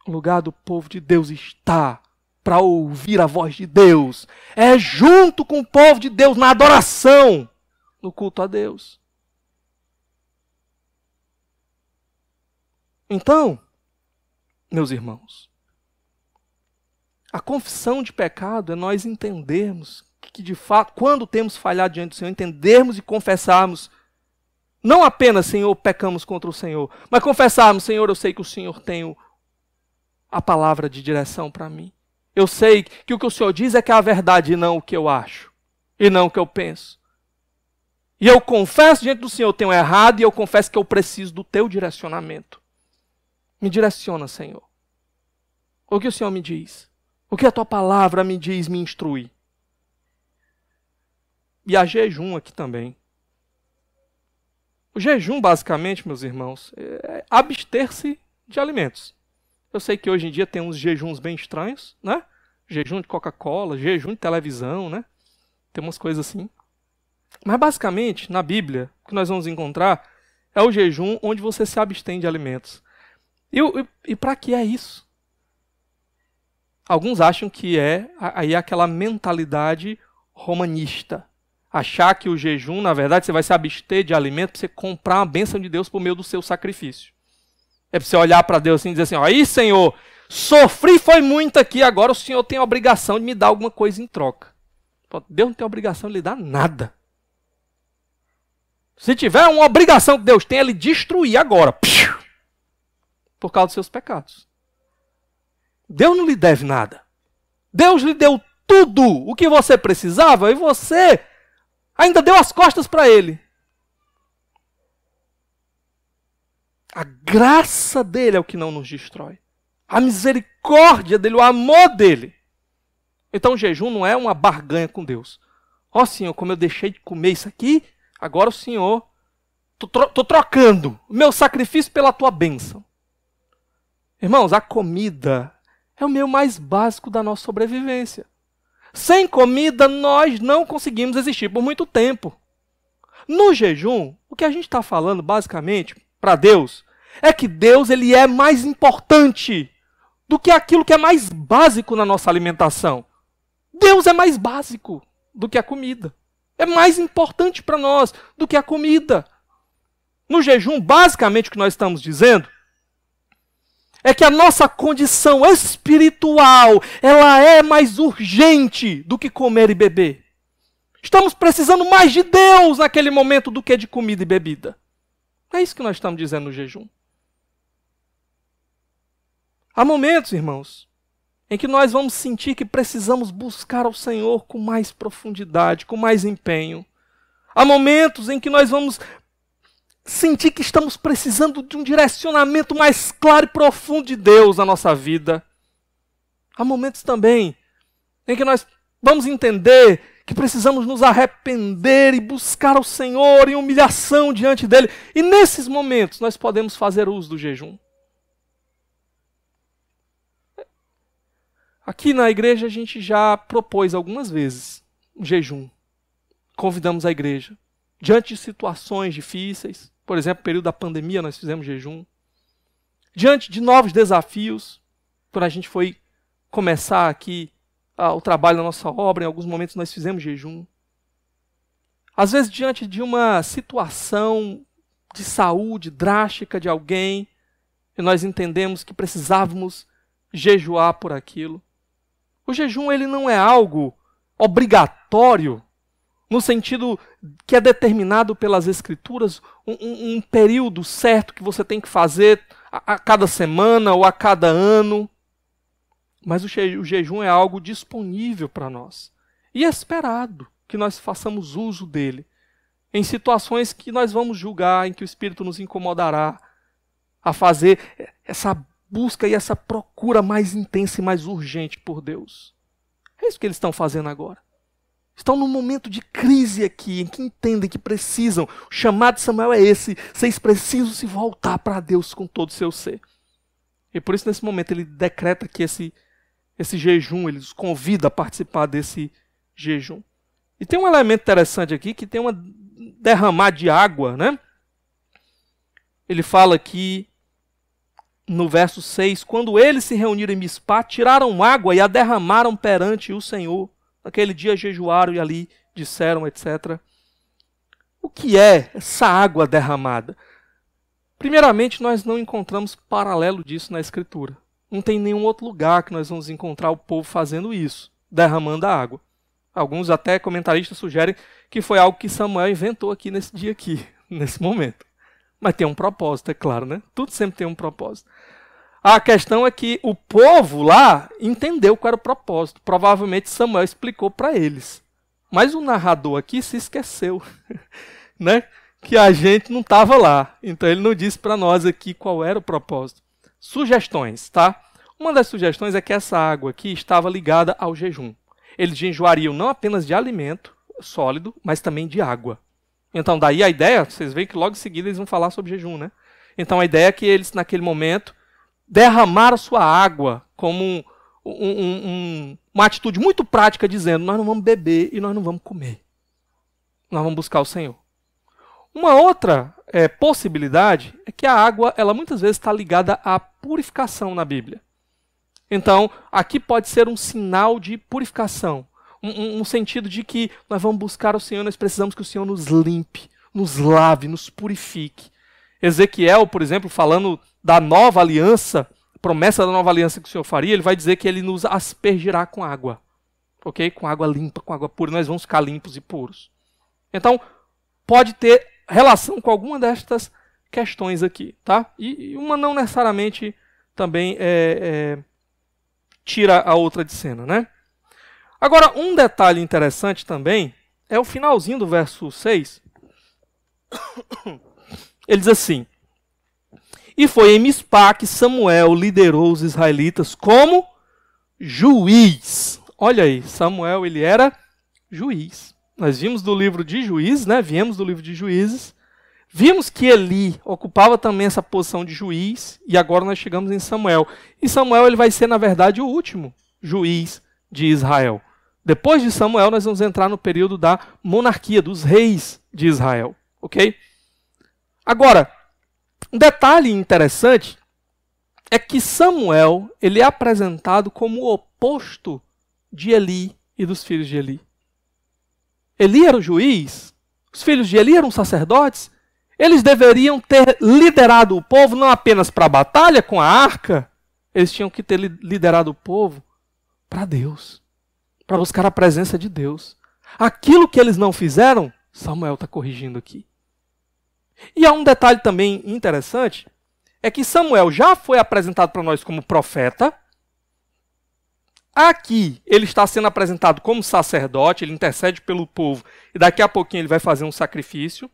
O lugar do povo de Deus está para ouvir a voz de Deus. É junto com o povo de Deus na adoração, no culto a Deus. Então, meus irmãos, a confissão de pecado é nós entendermos que de fato, quando temos falhado diante do Senhor, entendermos e confessarmos, não apenas, Senhor, pecamos contra o Senhor, mas confessarmos, Senhor, eu sei que o Senhor tem a palavra de direção para mim. Eu sei que o Senhor diz é que é a verdade e não o que eu acho, e não o que eu penso. E eu confesso diante do Senhor, eu tenho errado, e eu confesso que eu preciso do teu direcionamento. Me direciona, Senhor. O que o Senhor me diz? O que a tua palavra me diz, me instrui? E há jejum aqui também. O jejum, basicamente, meus irmãos, é abster-se de alimentos. Eu sei que hoje em dia tem uns jejuns bem estranhos, né? Jejum de Coca-Cola, jejum de televisão, né? Tem umas coisas assim. Mas basicamente, na Bíblia, o que nós vamos encontrar é o jejum onde você se abstém de alimentos. E para que é isso? Alguns acham que é aí aquela mentalidade romanista. Achar que o jejum, na verdade, você vai se abster de alimento para você comprar a bênção de Deus por meio do seu sacrifício. É para você olhar para Deus assim e dizer assim, aí Senhor, sofri foi muito aqui, agora o Senhor tem a obrigação de me dar alguma coisa em troca. Deus não tem a obrigação de lhe dar nada. Se tiver uma obrigação que Deus tem, é lhe destruir agora. Por causa dos seus pecados. Deus não lhe deve nada. Deus lhe deu tudo o que você precisava e você ainda deu as costas para Ele. A graça dele é o que não nos destrói. A misericórdia dele, o amor dele. Então o jejum não é uma barganha com Deus. Ó Senhor, como eu deixei de comer isso aqui, agora o Senhor, estou trocando o meu sacrifício pela tua bênção. Irmãos, a comida é o meio mais básico da nossa sobrevivência. Sem comida nós não conseguimos existir por muito tempo. No jejum, o que a gente está falando basicamente para Deus é que Deus ele é mais importante do que aquilo que é mais básico na nossa alimentação. Deus é mais básico do que a comida. É mais importante para nós do que a comida. No jejum, basicamente o que nós estamos dizendo é que a nossa condição espiritual ela é mais urgente do que comer e beber. Estamos precisando mais de Deus naquele momento do que de comida e bebida. É isso que nós estamos dizendo no jejum. Há momentos, irmãos, em que nós vamos sentir que precisamos buscar ao Senhor com mais profundidade, com mais empenho. Há momentos em que nós vamos sentir que estamos precisando de um direcionamento mais claro e profundo de Deus na nossa vida. Há momentos também em que nós vamos entender que precisamos nos arrepender e buscar ao Senhor em humilhação diante dEle. E nesses momentos nós podemos fazer uso do jejum. Aqui na igreja a gente já propôs algumas vezes um jejum. Convidamos a igreja. Diante de situações difíceis, por exemplo, no período da pandemia nós fizemos jejum. Diante de novos desafios, quando a gente foi começar aqui o trabalho na nossa obra, em alguns momentos nós fizemos jejum. Às vezes diante de uma situação de saúde drástica de alguém, e nós entendemos que precisávamos jejuar por aquilo. O jejum ele não é algo obrigatório, no sentido que é determinado pelas Escrituras, um período certo que você tem que fazer a cada semana ou a cada ano. Mas o jejum é algo disponível para nós. E é esperado que nós façamos uso dele em situações que nós vamos julgar, em que o Espírito nos incomodará a fazer essa busca e essa procura mais intensa e mais urgente por Deus. É isso que eles estão fazendo agora. Estão num momento de crise aqui, em que entendem que precisam. O chamado de Samuel é esse. Vocês precisam se voltar para Deus com todo o seu ser. E por isso, nesse momento, ele decreta que esse jejum, ele os convida a participar desse jejum. E tem um elemento interessante aqui, que tem uma derramar de água, né? Ele fala aqui, no verso 6, quando eles se reuniram em Mispá, tiraram água e a derramaram perante o Senhor. Naquele dia jejuaram e ali disseram, etc. O que é essa água derramada? Primeiramente, nós não encontramos paralelo disso na Escritura. Não tem nenhum outro lugar que nós vamos encontrar o povo fazendo isso, derramando a água. Alguns até comentaristas sugerem que foi algo que Samuel inventou aqui nesse dia aqui, nesse momento. Mas tem um propósito, é claro, né? Tudo sempre tem um propósito. A questão é que o povo lá entendeu qual era o propósito. Provavelmente Samuel explicou para eles. Mas o narrador aqui se esqueceu, né? Que a gente não estava lá. Então ele não disse para nós aqui qual era o propósito. Sugestões, tá? Uma das sugestões é que essa água aqui estava ligada ao jejum. Eles jejuariam não apenas de alimento sólido, mas também de água. Então daí a ideia, vocês veem que logo em seguida eles vão falar sobre jejum, né? Então a ideia é que eles naquele momento derramaram sua água como uma atitude muito prática, dizendo, nós não vamos beber e nós não vamos comer. Nós vamos buscar o Senhor. Uma outra possibilidade é que a água, ela muitas vezes está ligada à purificação na Bíblia. Então, aqui pode ser um sinal de purificação. Um sentido de que nós vamos buscar o Senhor, nós precisamos que o Senhor nos limpe, nos lave, nos purifique. Ezequiel, por exemplo, falando da nova aliança, promessa da nova aliança que o Senhor faria, ele vai dizer que ele nos aspergirá com água. Ok? Com água limpa, com água pura, nós vamos ficar limpos e puros. Então, pode ter relação com alguma destas questões aqui, tá? E uma não necessariamente também tira a outra de cena, né? Agora, um detalhe interessante também é o finalzinho do verso 6. Ele diz assim, e foi em Mispá que Samuel liderou os israelitas como juiz. Olha aí, Samuel, ele era juiz. Nós vimos do livro de Juízes, né? Viemos do livro de Juízes. Vimos que Eli ocupava também essa posição de juiz, e agora nós chegamos em Samuel. E Samuel ele vai ser, na verdade, o último juiz de Israel. Depois de Samuel, nós vamos entrar no período da monarquia, dos reis de Israel. Ok? Agora, um detalhe interessante é que Samuel ele é apresentado como o oposto de Eli e dos filhos de Eli. Eli era o juiz, os filhos de Eli eram sacerdotes, eles deveriam ter liderado o povo não apenas para a batalha com a arca, eles tinham que ter liderado o povo para Deus, para buscar a presença de Deus. Aquilo que eles não fizeram, Samuel está corrigindo aqui. E há um detalhe também interessante, é que Samuel já foi apresentado para nós como profeta. Aqui ele está sendo apresentado como sacerdote, ele intercede pelo povo e daqui a pouquinho ele vai fazer um sacrifício.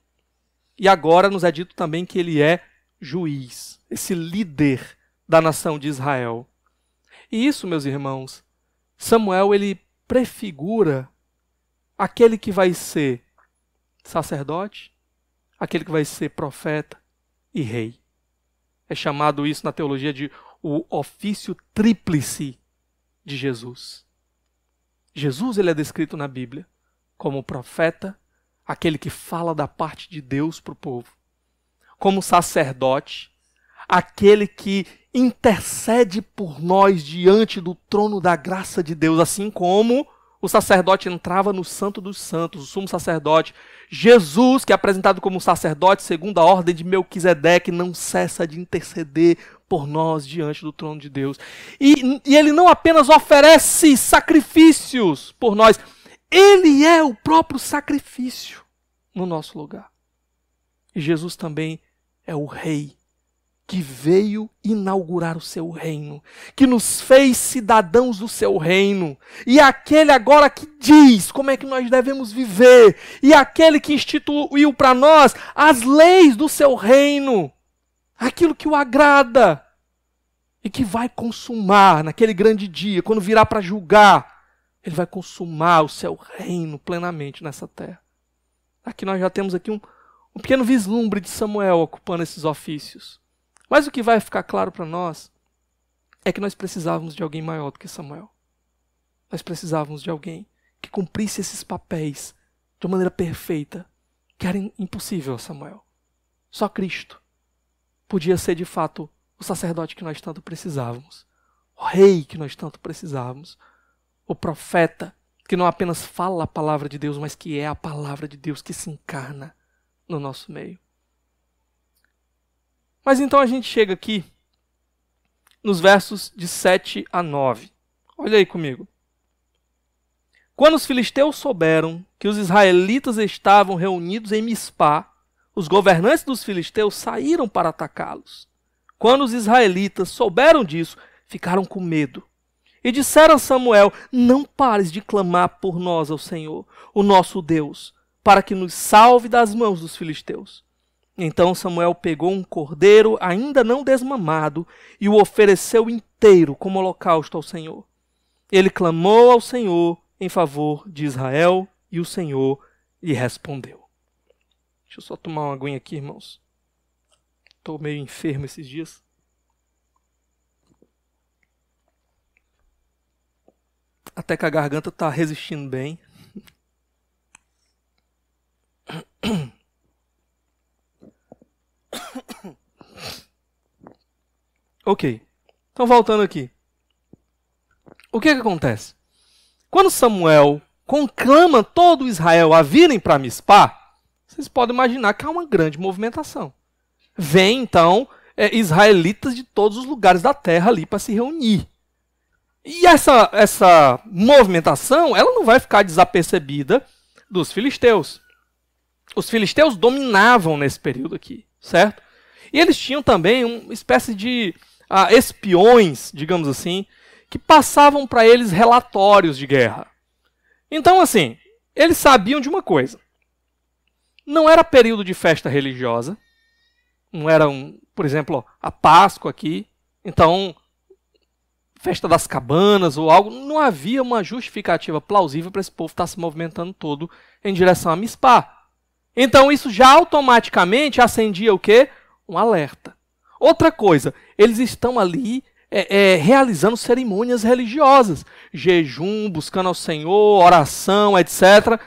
E agora nos é dito também que ele é juiz, esse líder da nação de Israel. E isso, meus irmãos, Samuel ele prefigura aquele que vai ser sacerdote, aquele que vai ser profeta e rei. É chamado isso na teologia de o ofício tríplice de Jesus. Jesus ele é descrito na Bíblia como profeta, aquele que fala da parte de Deus para o povo. Como sacerdote, aquele que intercede por nós diante do trono da graça de Deus, assim como o sacerdote entrava no Santo dos Santos, o sumo sacerdote. Jesus, que é apresentado como sacerdote segundo a ordem de Melquisedeque, não cessa de interceder por nós diante do trono de Deus. E ele não apenas oferece sacrifícios por nós, ele é o próprio sacrifício no nosso lugar. E Jesus também é o Rei que veio inaugurar o seu reino, que nos fez cidadãos do seu reino, e aquele agora que diz como é que nós devemos viver, e aquele que instituiu para nós as leis do seu reino, aquilo que o agrada, e que vai consumar naquele grande dia, quando virá para julgar, ele vai consumar o seu reino plenamente nessa terra. Aqui nós já temos aqui um pequeno vislumbre de Samuel ocupando esses ofícios. Mas o que vai ficar claro para nós é que nós precisávamos de alguém maior do que Samuel. Nós precisávamos de alguém que cumprisse esses papéis de uma maneira perfeita, que era impossível a Samuel. Só Cristo podia ser de fato o sacerdote que nós tanto precisávamos, o rei que nós tanto precisávamos, o profeta que não apenas fala a palavra de Deus, mas que é a palavra de Deus que se encarna no nosso meio. Mas então a gente chega aqui nos versos de 7 a 9. Olha aí comigo. Quando os filisteus souberam que os israelitas estavam reunidos em Mispá, os governantes dos filisteus saíram para atacá-los. Quando os israelitas souberam disso, ficaram com medo. E disseram a Samuel: não pares de clamar por nós ao Senhor, o nosso Deus, para que nos salve das mãos dos filisteus. Então Samuel pegou um cordeiro ainda não desmamado e o ofereceu inteiro como holocausto ao Senhor. Ele clamou ao Senhor em favor de Israel e o Senhor lhe respondeu. Deixa eu só tomar uma aguinha aqui, irmãos. Estou meio enfermo esses dias. Até que a garganta está resistindo bem. Ok, então voltando aqui. O que acontece? Quando Samuel conclama todo Israel a virem para Mispá, vocês podem imaginar que há uma grande movimentação. Vem então israelitas de todos os lugares da terra ali para se reunir. E essa movimentação, ela não vai ficar desapercebida dos filisteus. Os filisteus dominavam nesse período aqui, certo? E eles tinham também uma espécie de espiões, digamos assim, que passavam para eles relatórios de guerra. Então, assim, eles sabiam de uma coisa. Não era período de festa religiosa. Não era, por exemplo, a Páscoa aqui. Então, festa das cabanas ou algo. Não havia uma justificativa plausível para esse povo estar se movimentando todo em direção a Mispá. Então, isso já automaticamente acendia o quê? Um alerta. Outra coisa, eles estão ali realizando cerimônias religiosas, jejum, buscando ao Senhor, oração, etc.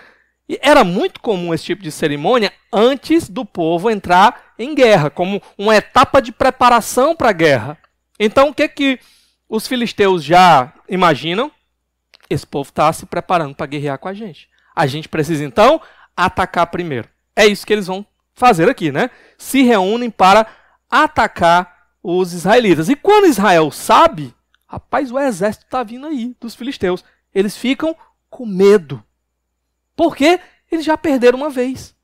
E era muito comum esse tipo de cerimônia antes do povo entrar em guerra, como uma etapa de preparação para a guerra. Então, o que os filisteus já imaginam? Esse povo está se preparando para guerrear com a gente. A gente precisa, então, atacar primeiro. É isso que eles vão fazer aqui, né? Se reúnem para atacar os israelitas. E quando Israel sabe, rapaz, o exército está vindo aí dos filisteus. Eles ficam com medo. Porque eles já perderam uma vez.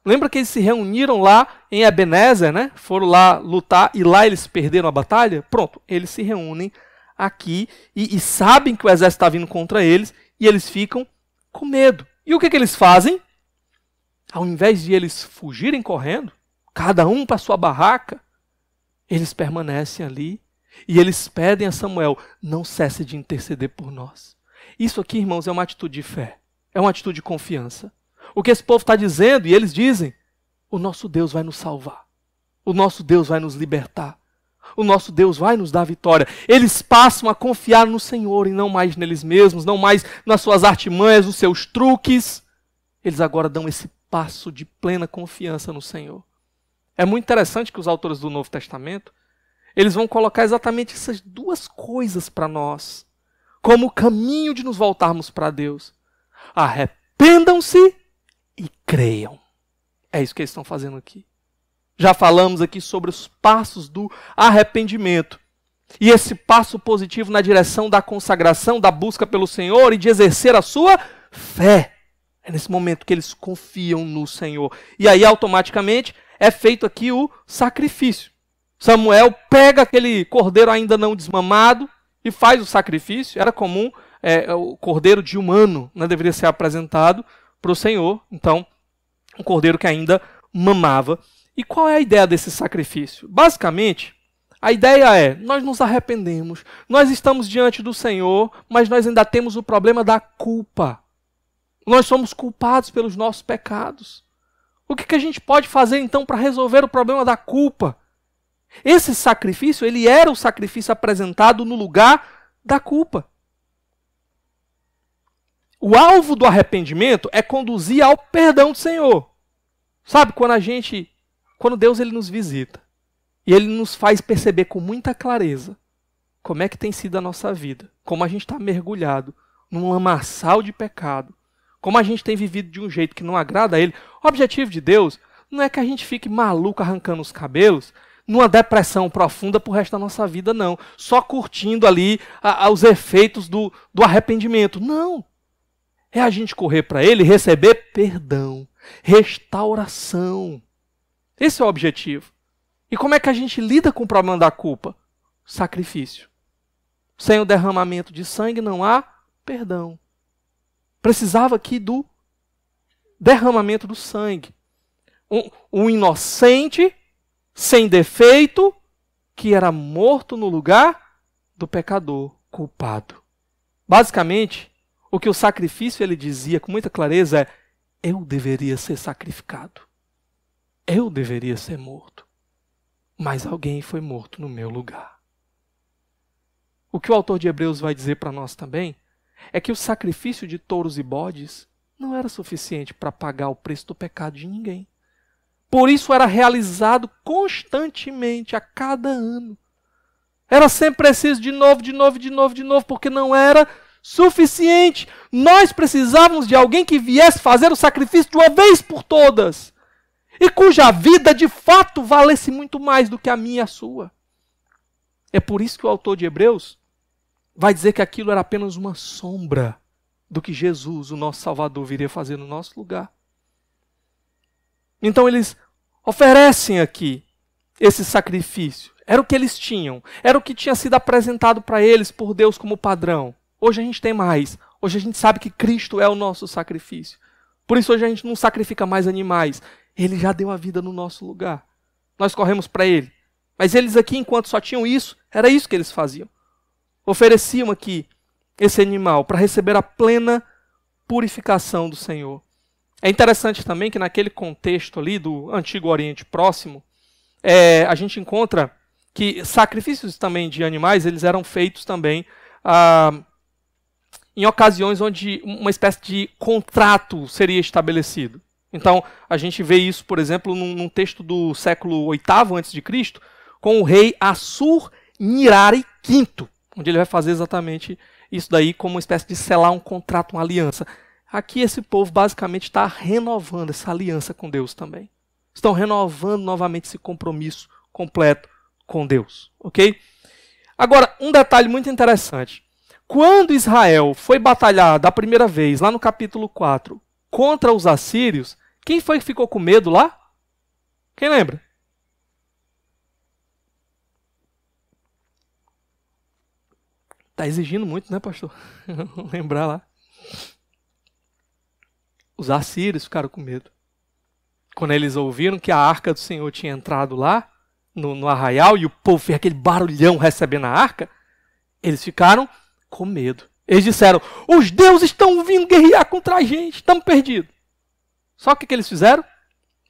Lembra que eles se reuniram lá em Ebenezer, né? Foram lá lutar e lá eles perderam a batalha? Pronto, eles se reúnem aqui e sabem que o exército está vindo contra eles e eles ficam com medo. E o que eles fazem? Ao invés de eles fugirem correndo, cada um para sua barraca, eles permanecem ali e eles pedem a Samuel: não cesse de interceder por nós. Isso aqui, irmãos, é uma atitude de fé. É uma atitude de confiança. O que esse povo está dizendo, e eles dizem: o nosso Deus vai nos salvar. O nosso Deus vai nos libertar. O nosso Deus vai nos dar vitória. Eles passam a confiar no Senhor e não mais neles mesmos, não mais nas suas artimanhas, nos seus truques. Eles agora dão esse passo de plena confiança no Senhor. É muito interessante que os autores do Novo Testamento, eles vão colocar exatamente essas duas coisas para nós, como o caminho de nos voltarmos para Deus. Arrependam-se e creiam. É isso que eles estão fazendo aqui. Já falamos aqui sobre os passos do arrependimento. E esse passo positivo na direção da consagração, da busca pelo Senhor e de exercer a sua fé. É nesse momento que eles confiam no Senhor. E aí, automaticamente, é feito aqui o sacrifício. Samuel pega aquele cordeiro ainda não desmamado e faz o sacrifício. Era comum, o cordeiro de um ano, né, deveria ser apresentado para o Senhor. Então, um cordeiro que ainda mamava. E qual é a ideia desse sacrifício? Basicamente, a ideia é, nós nos arrependemos, nós estamos diante do Senhor, mas nós ainda temos o problema da culpa. Nós somos culpados pelos nossos pecados. O que a gente pode fazer então para resolver o problema da culpa? Esse sacrifício, ele era o sacrifício apresentado no lugar da culpa. O alvo do arrependimento é conduzir ao perdão do Senhor. Sabe, quando Deus ele nos visita e ele nos faz perceber com muita clareza como é que tem sido a nossa vida, como a gente está mergulhado num lamaçal de pecado, como a gente tem vivido de um jeito que não agrada a Ele. O objetivo de Deus não é que a gente fique maluco arrancando os cabelos, numa depressão profunda pro resto da nossa vida, não. Só curtindo ali os efeitos do arrependimento. Não. É a gente correr para Ele e receber perdão, restauração. Esse é o objetivo. E como é que a gente lida com o problema da culpa? Sacrifício. Sem o derramamento de sangue não há perdão. Precisava aqui do derramamento do sangue. Um inocente, sem defeito, que era morto no lugar do pecador culpado. Basicamente, o que o sacrifício ele dizia com muita clareza é: eu deveria ser sacrificado. Eu deveria ser morto. Mas alguém foi morto no meu lugar. O que o autor de Hebreus vai dizer para nós também é que o sacrifício de touros e bodes não era suficiente para pagar o preço do pecado de ninguém. Por isso era realizado constantemente, a cada ano. Era sempre preciso de novo, porque não era suficiente. Nós precisávamos de alguém que viesse fazer o sacrifício de uma vez por todas. E cuja vida, de fato, valesse muito mais do que a minha e a sua. É por isso que o autor de Hebreus vai dizer que aquilo era apenas uma sombra do que Jesus, o nosso Salvador, viria fazer no nosso lugar. Então eles oferecem aqui esse sacrifício. Era o que eles tinham. Era o que tinha sido apresentado para eles por Deus como padrão. Hoje a gente tem mais. Hoje a gente sabe que Cristo é o nosso sacrifício. Por isso hoje a gente não sacrifica mais animais. Ele já deu a vida no nosso lugar. Nós corremos para Ele. Mas eles aqui, enquanto só tinham isso, era isso que eles faziam. Ofereciam aqui esse animal para receber a plena purificação do Senhor. É interessante também que naquele contexto ali do Antigo Oriente Próximo, a gente encontra que sacrifícios também de animais, eles eram feitos também em ocasiões onde uma espécie de contrato seria estabelecido. Então, a gente vê isso, por exemplo, num texto do século VIII a.C., com o rei Assur-Nirari V, onde ele vai fazer exatamente isso daí como uma espécie de selar um contrato, uma aliança. Aqui esse povo basicamente está renovando essa aliança com Deus também. Estão renovando novamente esse compromisso completo com Deus. Ok? Agora, um detalhe muito interessante. Quando Israel foi batalhar da primeira vez, lá no capítulo 4, contra os assírios, quem foi que ficou com medo lá? Quem lembra? Está exigindo muito, né, pastor? Lembrar lá. Os assírios ficaram com medo. Quando eles ouviram que a arca do Senhor tinha entrado lá, no arraial, e o povo fez aquele barulhão recebendo a arca, eles ficaram com medo. Eles disseram: os deuses estão vindo guerrear contra a gente, estamos perdidos. Só que o que eles fizeram?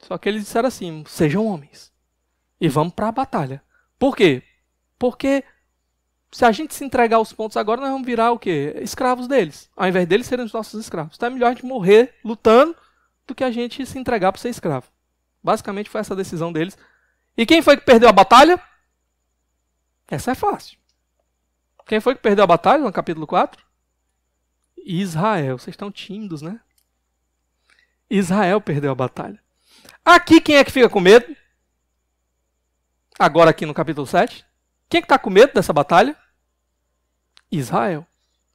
Só que eles disseram assim: sejam homens e vamos para a batalha. Por quê? Porque se a gente se entregar aos pontos agora, nós vamos virar o quê? Escravos deles. Ao invés deles serem os nossos escravos. Então é melhor a gente morrer lutando do que a gente se entregar para ser escravo. Basicamente foi essa a decisão deles. E quem foi que perdeu a batalha? Essa é fácil. Quem foi que perdeu a batalha no capítulo 4? Israel. Vocês estão tímidos, né? Israel perdeu a batalha. Aqui quem é que fica com medo? Agora aqui no capítulo 7. Quem é que está com medo dessa batalha? Israel.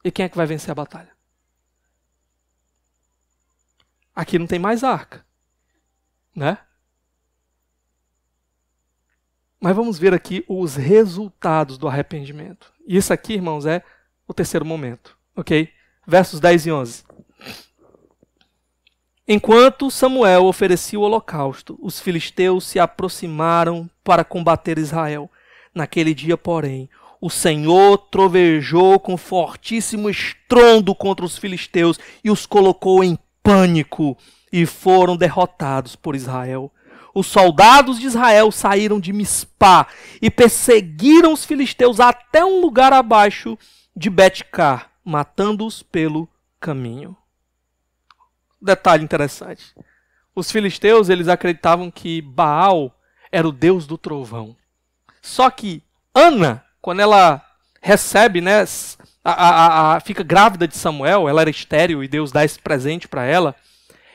E quem é que vai vencer a batalha? Aqui não tem mais arca, né? Mas vamos ver aqui os resultados do arrependimento. E isso aqui, irmãos, é o terceiro momento, ok? Versos 10 e 11. Enquanto Samuel oferecia o holocausto, os filisteus se aproximaram para combater Israel. Naquele dia, porém, o Senhor trovejou com fortíssimo estrondo contra os filisteus e os colocou em pânico, e foram derrotados por Israel. Os soldados de Israel saíram de Mispá e perseguiram os filisteus até um lugar abaixo de Bet-car, matando-os pelo caminho. Detalhe interessante. Os filisteus, eles acreditavam que Baal era o deus do trovão. Só que Ana, quando ela recebe, né, fica grávida de Samuel, ela era estéril e Deus dá esse presente para ela,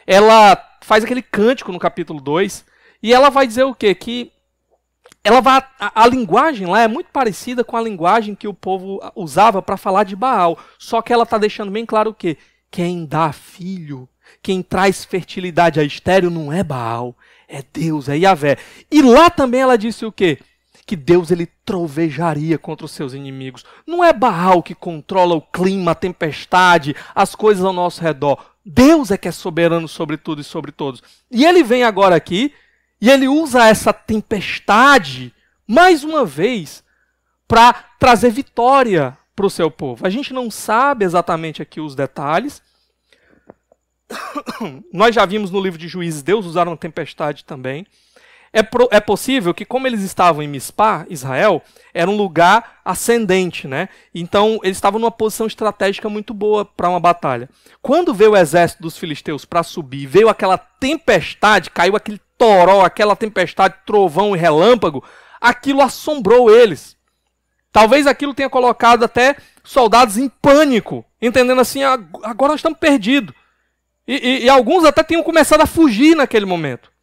ela faz aquele cântico no capítulo 2 e ela vai dizer o quê? Que a linguagem lá é muito parecida com a linguagem que o povo usava para falar de Baal, só que ela está deixando bem claro o quê? Quem dá filho, quem traz fertilidade a estéril não é Baal, é Deus, é Yahvé. E lá também ela disse o quê? Que Deus ele trovejaria contra os seus inimigos. Não é Baal que controla o clima, a tempestade, as coisas ao nosso redor. Deus é que é soberano sobre tudo e sobre todos. E ele vem agora aqui e ele usa essa tempestade mais uma vez para trazer vitória para o seu povo. A gente não sabe exatamente aqui os detalhes. Nós já vimos no livro de Juízes Deus usar uma tempestade também. É possível que, como eles estavam em Mispá, Israel, era um lugar ascendente, né? Então, eles estavam numa posição estratégica muito boa para uma batalha. Quando veio o exército dos filisteus para subir, veio aquela tempestade, caiu aquele toró, aquela tempestade, trovão e relâmpago, aquilo assombrou eles. Talvez aquilo tenha colocado até soldados em pânico, entendendo assim, agora nós estamos perdidos. E alguns até tinham começado a fugir naquele momento.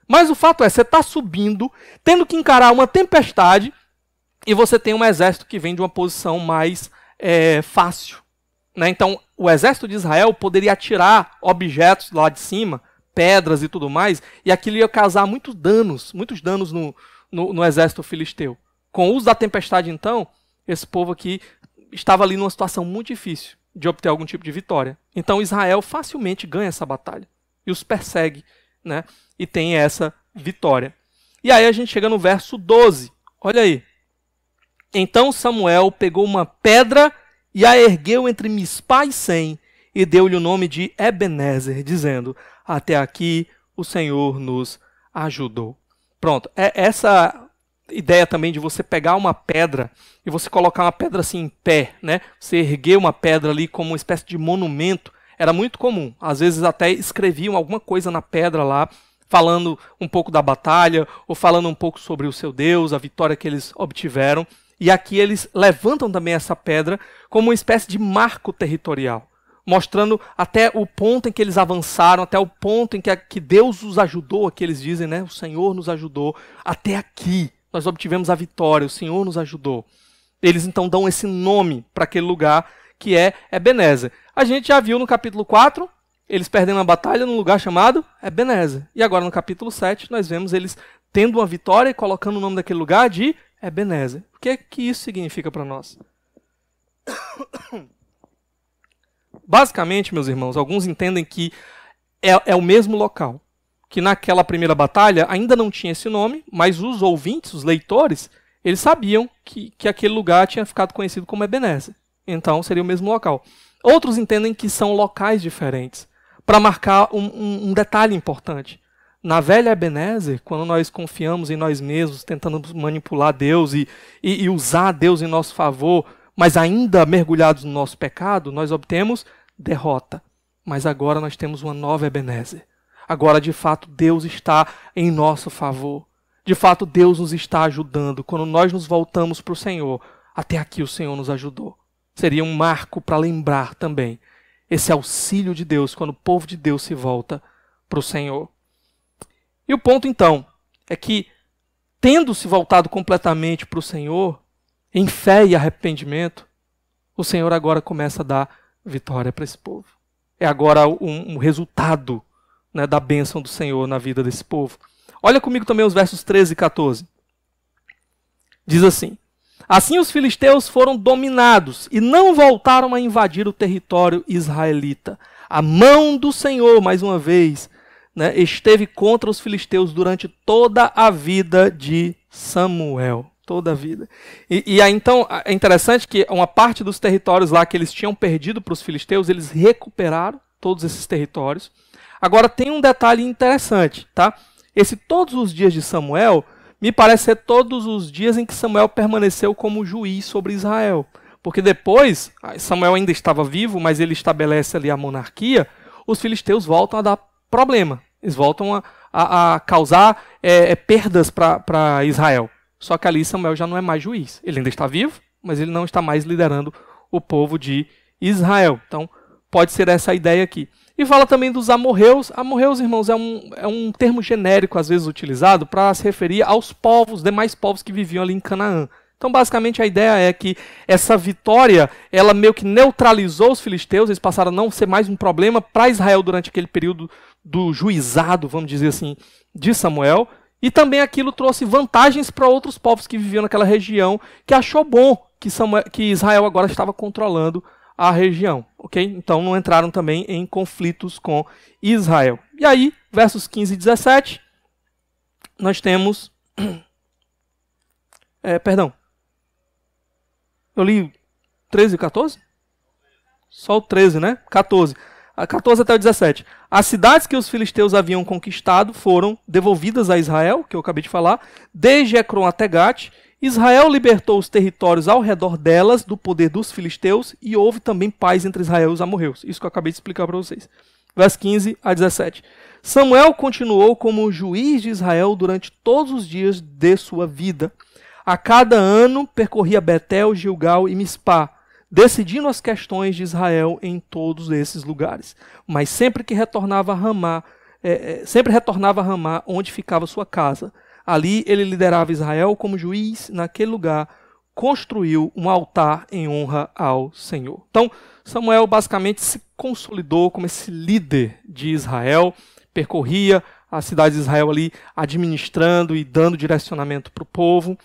Mas o fato é, você está subindo, tendo que encarar uma tempestade, e você tem um exército que vem de uma posição mais fácil. Né? Então, o exército de Israel poderia atirar objetos lá de cima, pedras e tudo mais, e aquilo ia causar muitos danos no exército filisteu. Com o uso da tempestade, então, esse povo aqui estava ali numa situação muito difícil de obter algum tipo de vitória. Então, Israel facilmente ganha essa batalha e os persegue, né? E tem essa vitória. E aí a gente chega no verso 12. Olha aí. Então Samuel pegou uma pedra e a ergueu entre Mispá e Sem, e deu-lhe o nome de Ebenezer, dizendo: até aqui o Senhor nos ajudou. Pronto. É essa ideia também de você pegar uma pedra e você colocar uma pedra assim em pé, né? Você erguer uma pedra ali como uma espécie de monumento, era muito comum. Às vezes até escreviam alguma coisa na pedra lá, falando um pouco da batalha, ou falando um pouco sobre o seu Deus, a vitória que eles obtiveram. E aqui eles levantam também essa pedra como uma espécie de marco territorial, mostrando até o ponto em que eles avançaram, até o ponto em que Deus os ajudou, aqui eles dizem, né? O Senhor nos ajudou, até aqui nós obtivemos a vitória, o Senhor nos ajudou. Eles então dão esse nome para aquele lugar que é Ebenezer. A gente já viu no capítulo 4, eles perdendo a batalha num lugar chamado Ebenezer. E agora no capítulo 7, nós vemos eles tendo uma vitória e colocando o nome daquele lugar de Ebenezer. O que é que isso significa para nós? Basicamente, meus irmãos, alguns entendem que é o mesmo local. Que naquela primeira batalha ainda não tinha esse nome, mas os ouvintes, os leitores, eles sabiam que aquele lugar tinha ficado conhecido como Ebenezer. Então seria o mesmo local. Outros entendem que são locais diferentes, para marcar um detalhe importante. Na velha Ebenezer, quando nós confiamos em nós mesmos, tentando manipular Deus e usar Deus em nosso favor, mas ainda mergulhados no nosso pecado, nós obtemos derrota. Mas agora nós temos uma nova Ebenezer. Agora, de fato, Deus está em nosso favor. De fato, Deus nos está ajudando. Quando nós nos voltamos para o Senhor, até aqui o Senhor nos ajudou. Seria um marco para lembrar também esse auxílio de Deus quando o povo de Deus se volta para o Senhor. E o ponto, então, é que, tendo se voltado completamente para o Senhor, em fé e arrependimento, o Senhor agora começa a dar vitória para esse povo. É agora um resultado, né, da bênção do Senhor na vida desse povo. Olha comigo também os versos 13 e 14. Diz assim: assim os filisteus foram dominados e não voltaram a invadir o território israelita. A mão do Senhor, mais uma vez, né, esteve contra os filisteus durante toda a vida de Samuel. Toda a vida. E aí, então, é interessante que uma parte dos territórios lá que eles tinham perdido para os filisteus, eles recuperaram todos esses territórios. Agora, tem um detalhe interessante, tá? Esse todos os dias de Samuel, me parece ser todos os dias em que Samuel permaneceu como juiz sobre Israel. Porque depois, Samuel ainda estava vivo, mas ele estabelece ali a monarquia, os filisteus voltam a dar problema. Eles voltam a causar perdas para Israel. Só que ali Samuel já não é mais juiz. Ele ainda está vivo, mas ele não está mais liderando o povo de Israel. Então, pode ser essa a ideia aqui. E fala também dos amorreus. Amorreus, irmãos, é um termo genérico, às vezes utilizado, para se referir aos povos, demais povos que viviam ali em Canaã. Então, basicamente, a ideia é que essa vitória, ela meio que neutralizou os filisteus, eles passaram a não ser mais um problema para Israel durante aquele período do juizado, vamos dizer assim, de Samuel. E também aquilo trouxe vantagens para outros povos que viviam naquela região, que achou bom que Israel agora estava controlando a região. Okay? Então não entraram também em conflitos com Israel. E aí, versos 15 e 17, nós temos... Eu li 13 e 14? Só o 13, né? 14. 14 até o 17. As cidades que os filisteus haviam conquistado foram devolvidas a Israel, que eu acabei de falar, desde Ecrom até Gate. Israel libertou os territórios ao redor delas do poder dos filisteus e houve também paz entre Israel e os amorreus. Isso que eu acabei de explicar para vocês. Versos 15 a 17. Samuel continuou como juiz de Israel durante todos os dias de sua vida. A cada ano percorria Betel, Gilgal e Mispá, decidindo as questões de Israel em todos esses lugares. Mas sempre retornava a Ramá, onde ficava sua casa. Ali ele liderava Israel como juiz. Naquele lugar construiu um altar em honra ao Senhor. Então, Samuel basicamente se consolidou como esse líder de Israel, percorria a cidade de Israel ali, administrando e dando direcionamento para o povo.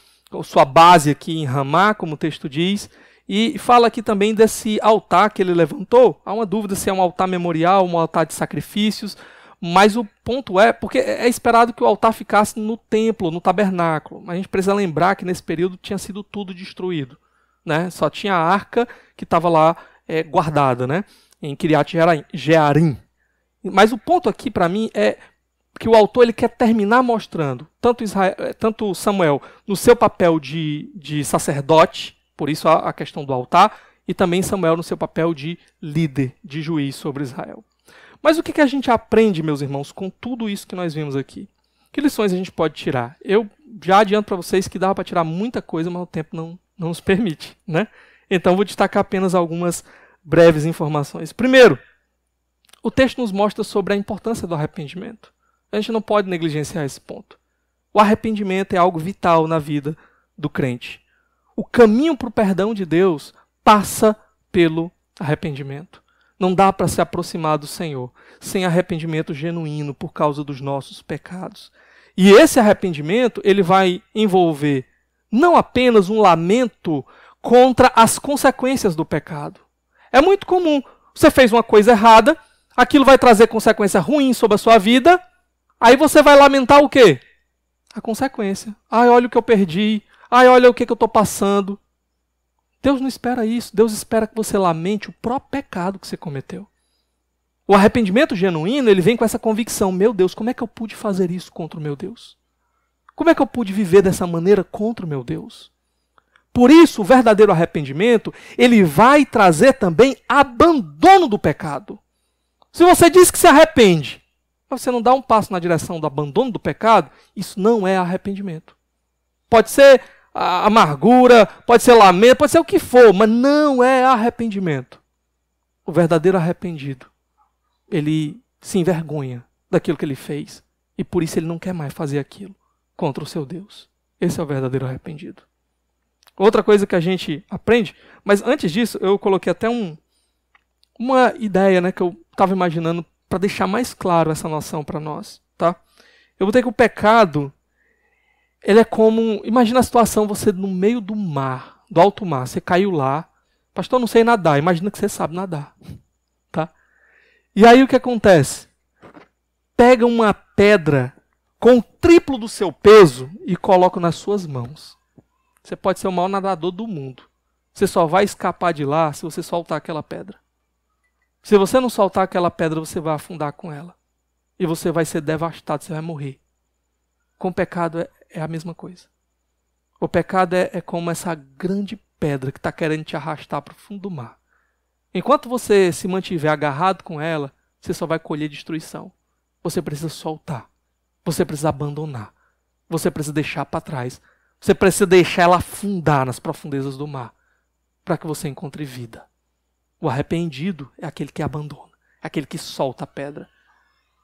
Sua base aqui em Ramá, como o texto diz. E fala aqui também desse altar que ele levantou. Há uma dúvida se é um altar memorial, um altar de sacrifícios, mas o ponto é, porque é esperado que o altar ficasse no templo, no tabernáculo. Mas a gente precisa lembrar que nesse período tinha sido tudo destruído, né? Só tinha a arca que estava lá guardada, né? Em Kiriat Jearim. Mas o ponto aqui para mim é que o autor ele quer terminar mostrando tanto Samuel no seu papel de sacerdote, por isso a questão do altar, e também Samuel no seu papel de líder, de juiz sobre Israel. Mas o que a gente aprende, meus irmãos, com tudo isso que nós vimos aqui? Que lições a gente pode tirar? Eu já adianto para vocês que dava para tirar muita coisa, mas o tempo não nos permite, né? Então vou destacar apenas algumas breves informações. Primeiro, o texto nos mostra sobre a importância do arrependimento. A gente não pode negligenciar esse ponto. O arrependimento é algo vital na vida do crente. O caminho para o perdão de Deus passa pelo arrependimento. Não dá para se aproximar do Senhor sem arrependimento genuíno por causa dos nossos pecados. E esse arrependimento, ele vai envolver não apenas um lamento contra as consequências do pecado. É muito comum. Você fez uma coisa errada, aquilo vai trazer consequência ruim sobre a sua vida, aí você vai lamentar o quê? A consequência. Ai, olha o que eu perdi. Ai, olha o que eu estou passando. Deus não espera isso. Deus espera que você lamente o próprio pecado que você cometeu. O arrependimento genuíno, ele vem com essa convicção. Meu Deus, como é que eu pude fazer isso contra o meu Deus? Como é que eu pude viver dessa maneira contra o meu Deus? Por isso, o verdadeiro arrependimento, ele vai trazer também abandono do pecado. Se você diz que se arrepende, mas você não dá um passo na direção do abandono do pecado, isso não é arrependimento. Pode ser amargura, pode ser lamento, pode ser o que for, mas não é arrependimento. O verdadeiro arrependido, ele se envergonha daquilo que ele fez e por isso ele não quer mais fazer aquilo contra o seu Deus. Esse é o verdadeiro arrependido. Outra coisa que a gente aprende, mas antes disso, eu coloquei até uma ideia, né, que eu estava imaginando para deixar mais claro essa noção para nós. Tá? Eu botei que o pecado, ele é como, imagina a situação, você no meio do mar, do alto mar, você caiu lá, pastor, eu não sei nadar, imagina que você sabe nadar. Tá? E aí o que acontece? Pega uma pedra com o triplo do seu peso e coloca nas suas mãos. Você pode ser o maior nadador do mundo. Você só vai escapar de lá se você soltar aquela pedra. Se você não soltar aquela pedra, você vai afundar com ela. E você vai ser devastado, você vai morrer. Com o pecado é a mesma coisa. O pecado é como essa grande pedra que está querendo te arrastar para o fundo do mar. Enquanto você se mantiver agarrado com ela, você só vai colher destruição. Você precisa soltar. Você precisa abandonar. Você precisa deixar para trás. Você precisa deixar ela afundar nas profundezas do mar para que você encontre vida. O arrependido é aquele que abandona. É aquele que solta a pedra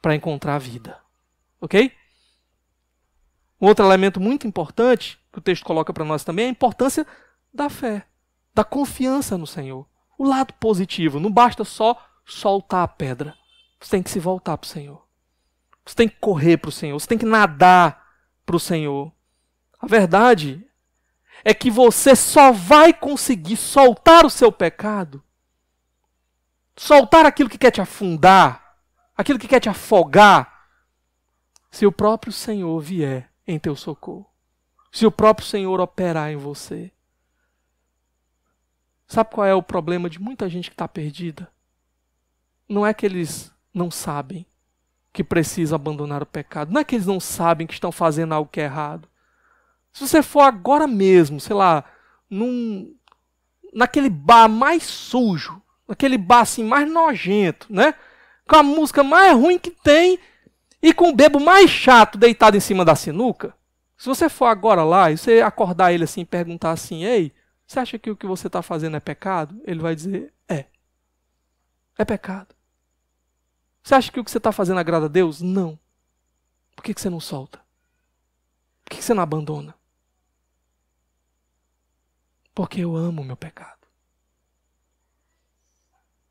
para encontrar a vida. Ok? Um outro elemento muito importante que o texto coloca para nós também é a importância da fé, da confiança no Senhor. O lado positivo. Não basta só soltar a pedra. Você tem que se voltar para o Senhor. Você tem que correr para o Senhor. Você tem que nadar para o Senhor. A verdade é que você só vai conseguir soltar o seu pecado, soltar aquilo que quer te afundar, aquilo que quer te afogar, se o próprio Senhor vier em teu socorro. Se o próprio Senhor operar em você. Sabe qual é o problema de muita gente que está perdida? Não é que eles não sabem que precisam abandonar o pecado. Não é que eles não sabem que estão fazendo algo que é errado. Se você for agora mesmo, sei lá, naquele bar mais sujo, naquele bar assim mais nojento, né? Com a música mais ruim que tem e com o bebo mais chato deitado em cima da sinuca, se você for agora lá e você acordar ele assim e perguntar assim, ei, você acha que o que você está fazendo é pecado? Ele vai dizer, é pecado. Você acha que o que você está fazendo agrada a Deus? Não. Por que você não solta? Por que você não abandona? Porque eu amo o meu pecado.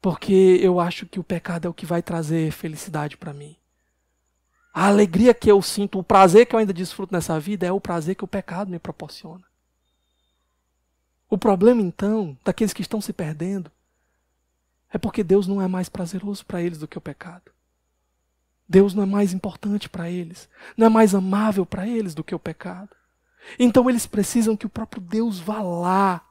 Porque eu acho que o pecado é o que vai trazer felicidade para mim. A alegria que eu sinto, o prazer que eu ainda desfruto nessa vida é o prazer que o pecado me proporciona. O problema, então, daqueles que estão se perdendo, é porque Deus não é mais prazeroso para eles do que o pecado. Deus não é mais importante para eles. Não é mais amável para eles do que o pecado. Então eles precisam que o próprio Deus vá lá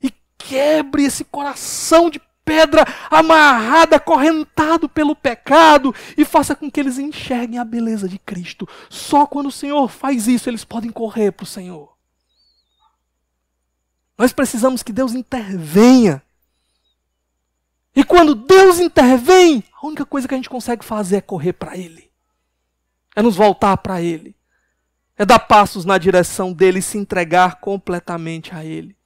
e quebre esse coração de pedra amarrado, acorrentado pelo pecado e faça com que eles enxerguem a beleza de Cristo. Só quando o Senhor faz isso, eles podem correr para o Senhor. Nós precisamos que Deus intervenha. E quando Deus intervém, a única coisa que a gente consegue fazer é correr para Ele. É nos voltar para Ele. É dar passos na direção dEle e se entregar completamente a Ele.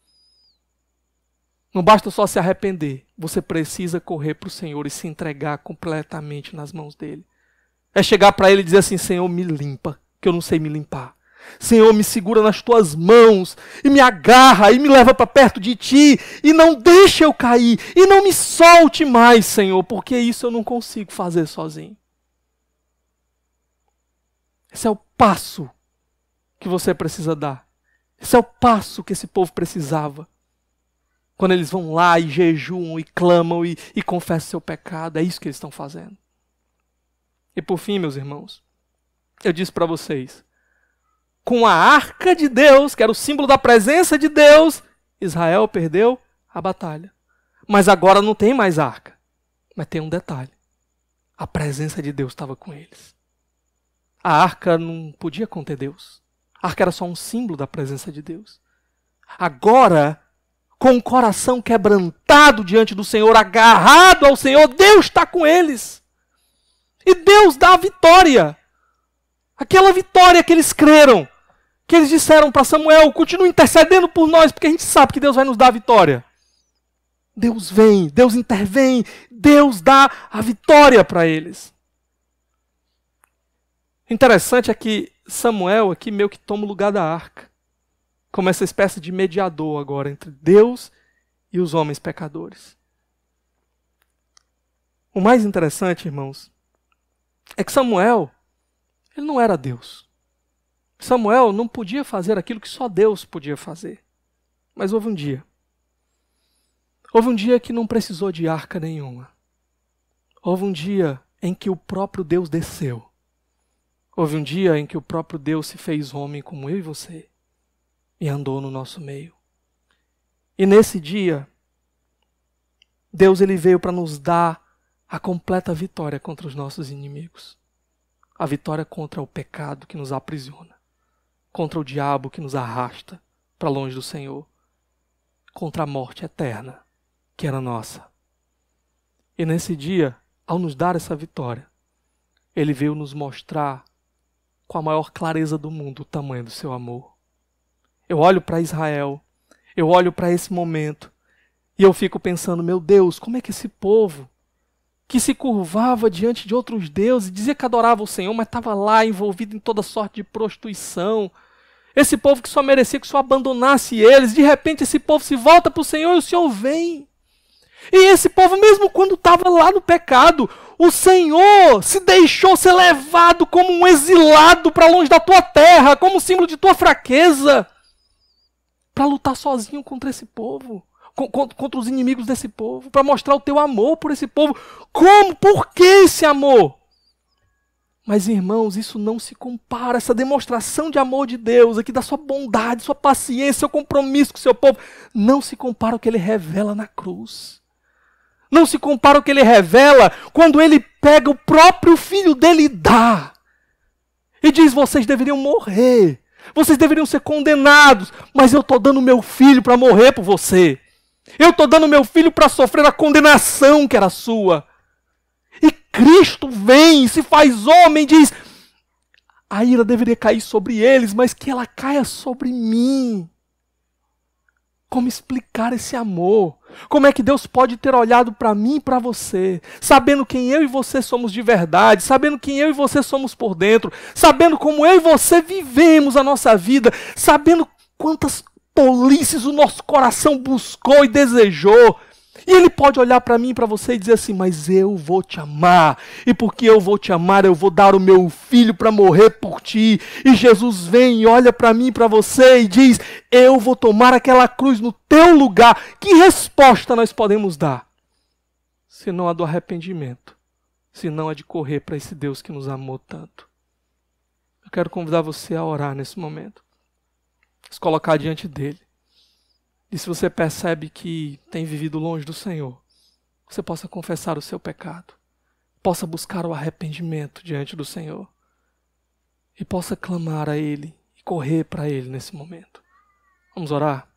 Não basta só se arrepender. Você precisa correr para o Senhor e se entregar completamente nas mãos dEle. É chegar para Ele e dizer assim, Senhor, me limpa, que eu não sei me limpar. Senhor, me segura nas tuas mãos e me agarra e me leva para perto de ti e não deixe eu cair e não me solte mais, Senhor, porque isso eu não consigo fazer sozinho. Esse é o passo que você precisa dar. Esse é o passo que esse povo precisava. Quando eles vão lá e jejuam e clamam e confessam seu pecado, é isso que eles estão fazendo. E por fim, meus irmãos, eu disse para vocês, com a arca de Deus, que era o símbolo da presença de Deus, Israel perdeu a batalha. Mas agora não tem mais arca. Mas tem um detalhe. A presença de Deus estava com eles. A arca não podia conter Deus. A arca era só um símbolo da presença de Deus. Agora, com o coração quebrantado diante do Senhor, agarrado ao Senhor, Deus está com eles. E Deus dá a vitória. Aquela vitória que eles creram. Que eles disseram para Samuel, continua intercedendo por nós, porque a gente sabe que Deus vai nos dar a vitória. Deus vem, Deus intervém, Deus dá a vitória para eles. Interessante é que Samuel aqui meio que toma o lugar da arca, como essa espécie de mediador agora entre Deus e os homens pecadores. O mais interessante, irmãos, é que Samuel, ele não era Deus. Samuel não podia fazer aquilo que só Deus podia fazer. Mas houve um dia. Houve um dia que não precisou de arca nenhuma. Houve um dia em que o próprio Deus desceu. Houve um dia em que o próprio Deus se fez homem como eu e você e andou no nosso meio. E nesse dia, Deus ele veio para nos dar a completa vitória contra os nossos inimigos. A vitória contra o pecado que nos aprisiona, contra o diabo que nos arrasta para longe do Senhor, contra a morte eterna que era nossa. E nesse dia, ao nos dar essa vitória, Ele veio nos mostrar com a maior clareza do mundo o tamanho do seu amor. Eu olho para Israel, eu olho para esse momento e eu fico pensando, meu Deus, como é que esse povo que se curvava diante de outros deuses, dizia que adorava o Senhor, mas estava lá envolvido em toda sorte de prostituição. Esse povo que só merecia que o Senhor abandonasse eles, de repente esse povo se volta para o Senhor e o Senhor vem. E esse povo, mesmo quando estava lá no pecado, o Senhor se deixou ser levado como um exilado para longe da tua terra, como símbolo de tua fraqueza, para lutar sozinho contra esse povo. Contra os inimigos desse povo, para mostrar o teu amor por esse povo. Como? Por que esse amor? Mas, irmãos, isso não se compara, essa demonstração de amor de Deus, aqui da sua bondade, sua paciência, seu compromisso com o seu povo, não se compara ao que Ele revela na cruz. Não se compara ao que Ele revela quando Ele pega o próprio Filho dele e dá. E diz, vocês deveriam morrer, vocês deveriam ser condenados, mas eu estou dando meu Filho para morrer por você. Eu estou dando meu Filho para sofrer a condenação que era sua. E Cristo vem, se faz homem, diz, a ira deveria cair sobre eles, mas que ela caia sobre mim. Como explicar esse amor? Como é que Deus pode ter olhado para mim e para você, sabendo quem eu e você somos de verdade, sabendo quem eu e você somos por dentro, sabendo como eu e você vivemos a nossa vida, sabendo quantas tolices o nosso coração buscou e desejou. E Ele pode olhar para mim e para você e dizer assim, mas eu vou te amar. E porque eu vou te amar, eu vou dar o meu Filho para morrer por ti. E Jesus vem e olha para mim e para você e diz, eu vou tomar aquela cruz no teu lugar. Que resposta nós podemos dar? Senão a do arrependimento. Senão a de correr para esse Deus que nos amou tanto. Eu quero convidar você a orar nesse momento. Se colocar diante dele. E se você percebe que tem vivido longe do Senhor, você possa confessar o seu pecado, possa buscar o arrependimento diante do Senhor e possa clamar a Ele e correr para Ele nesse momento. Vamos orar?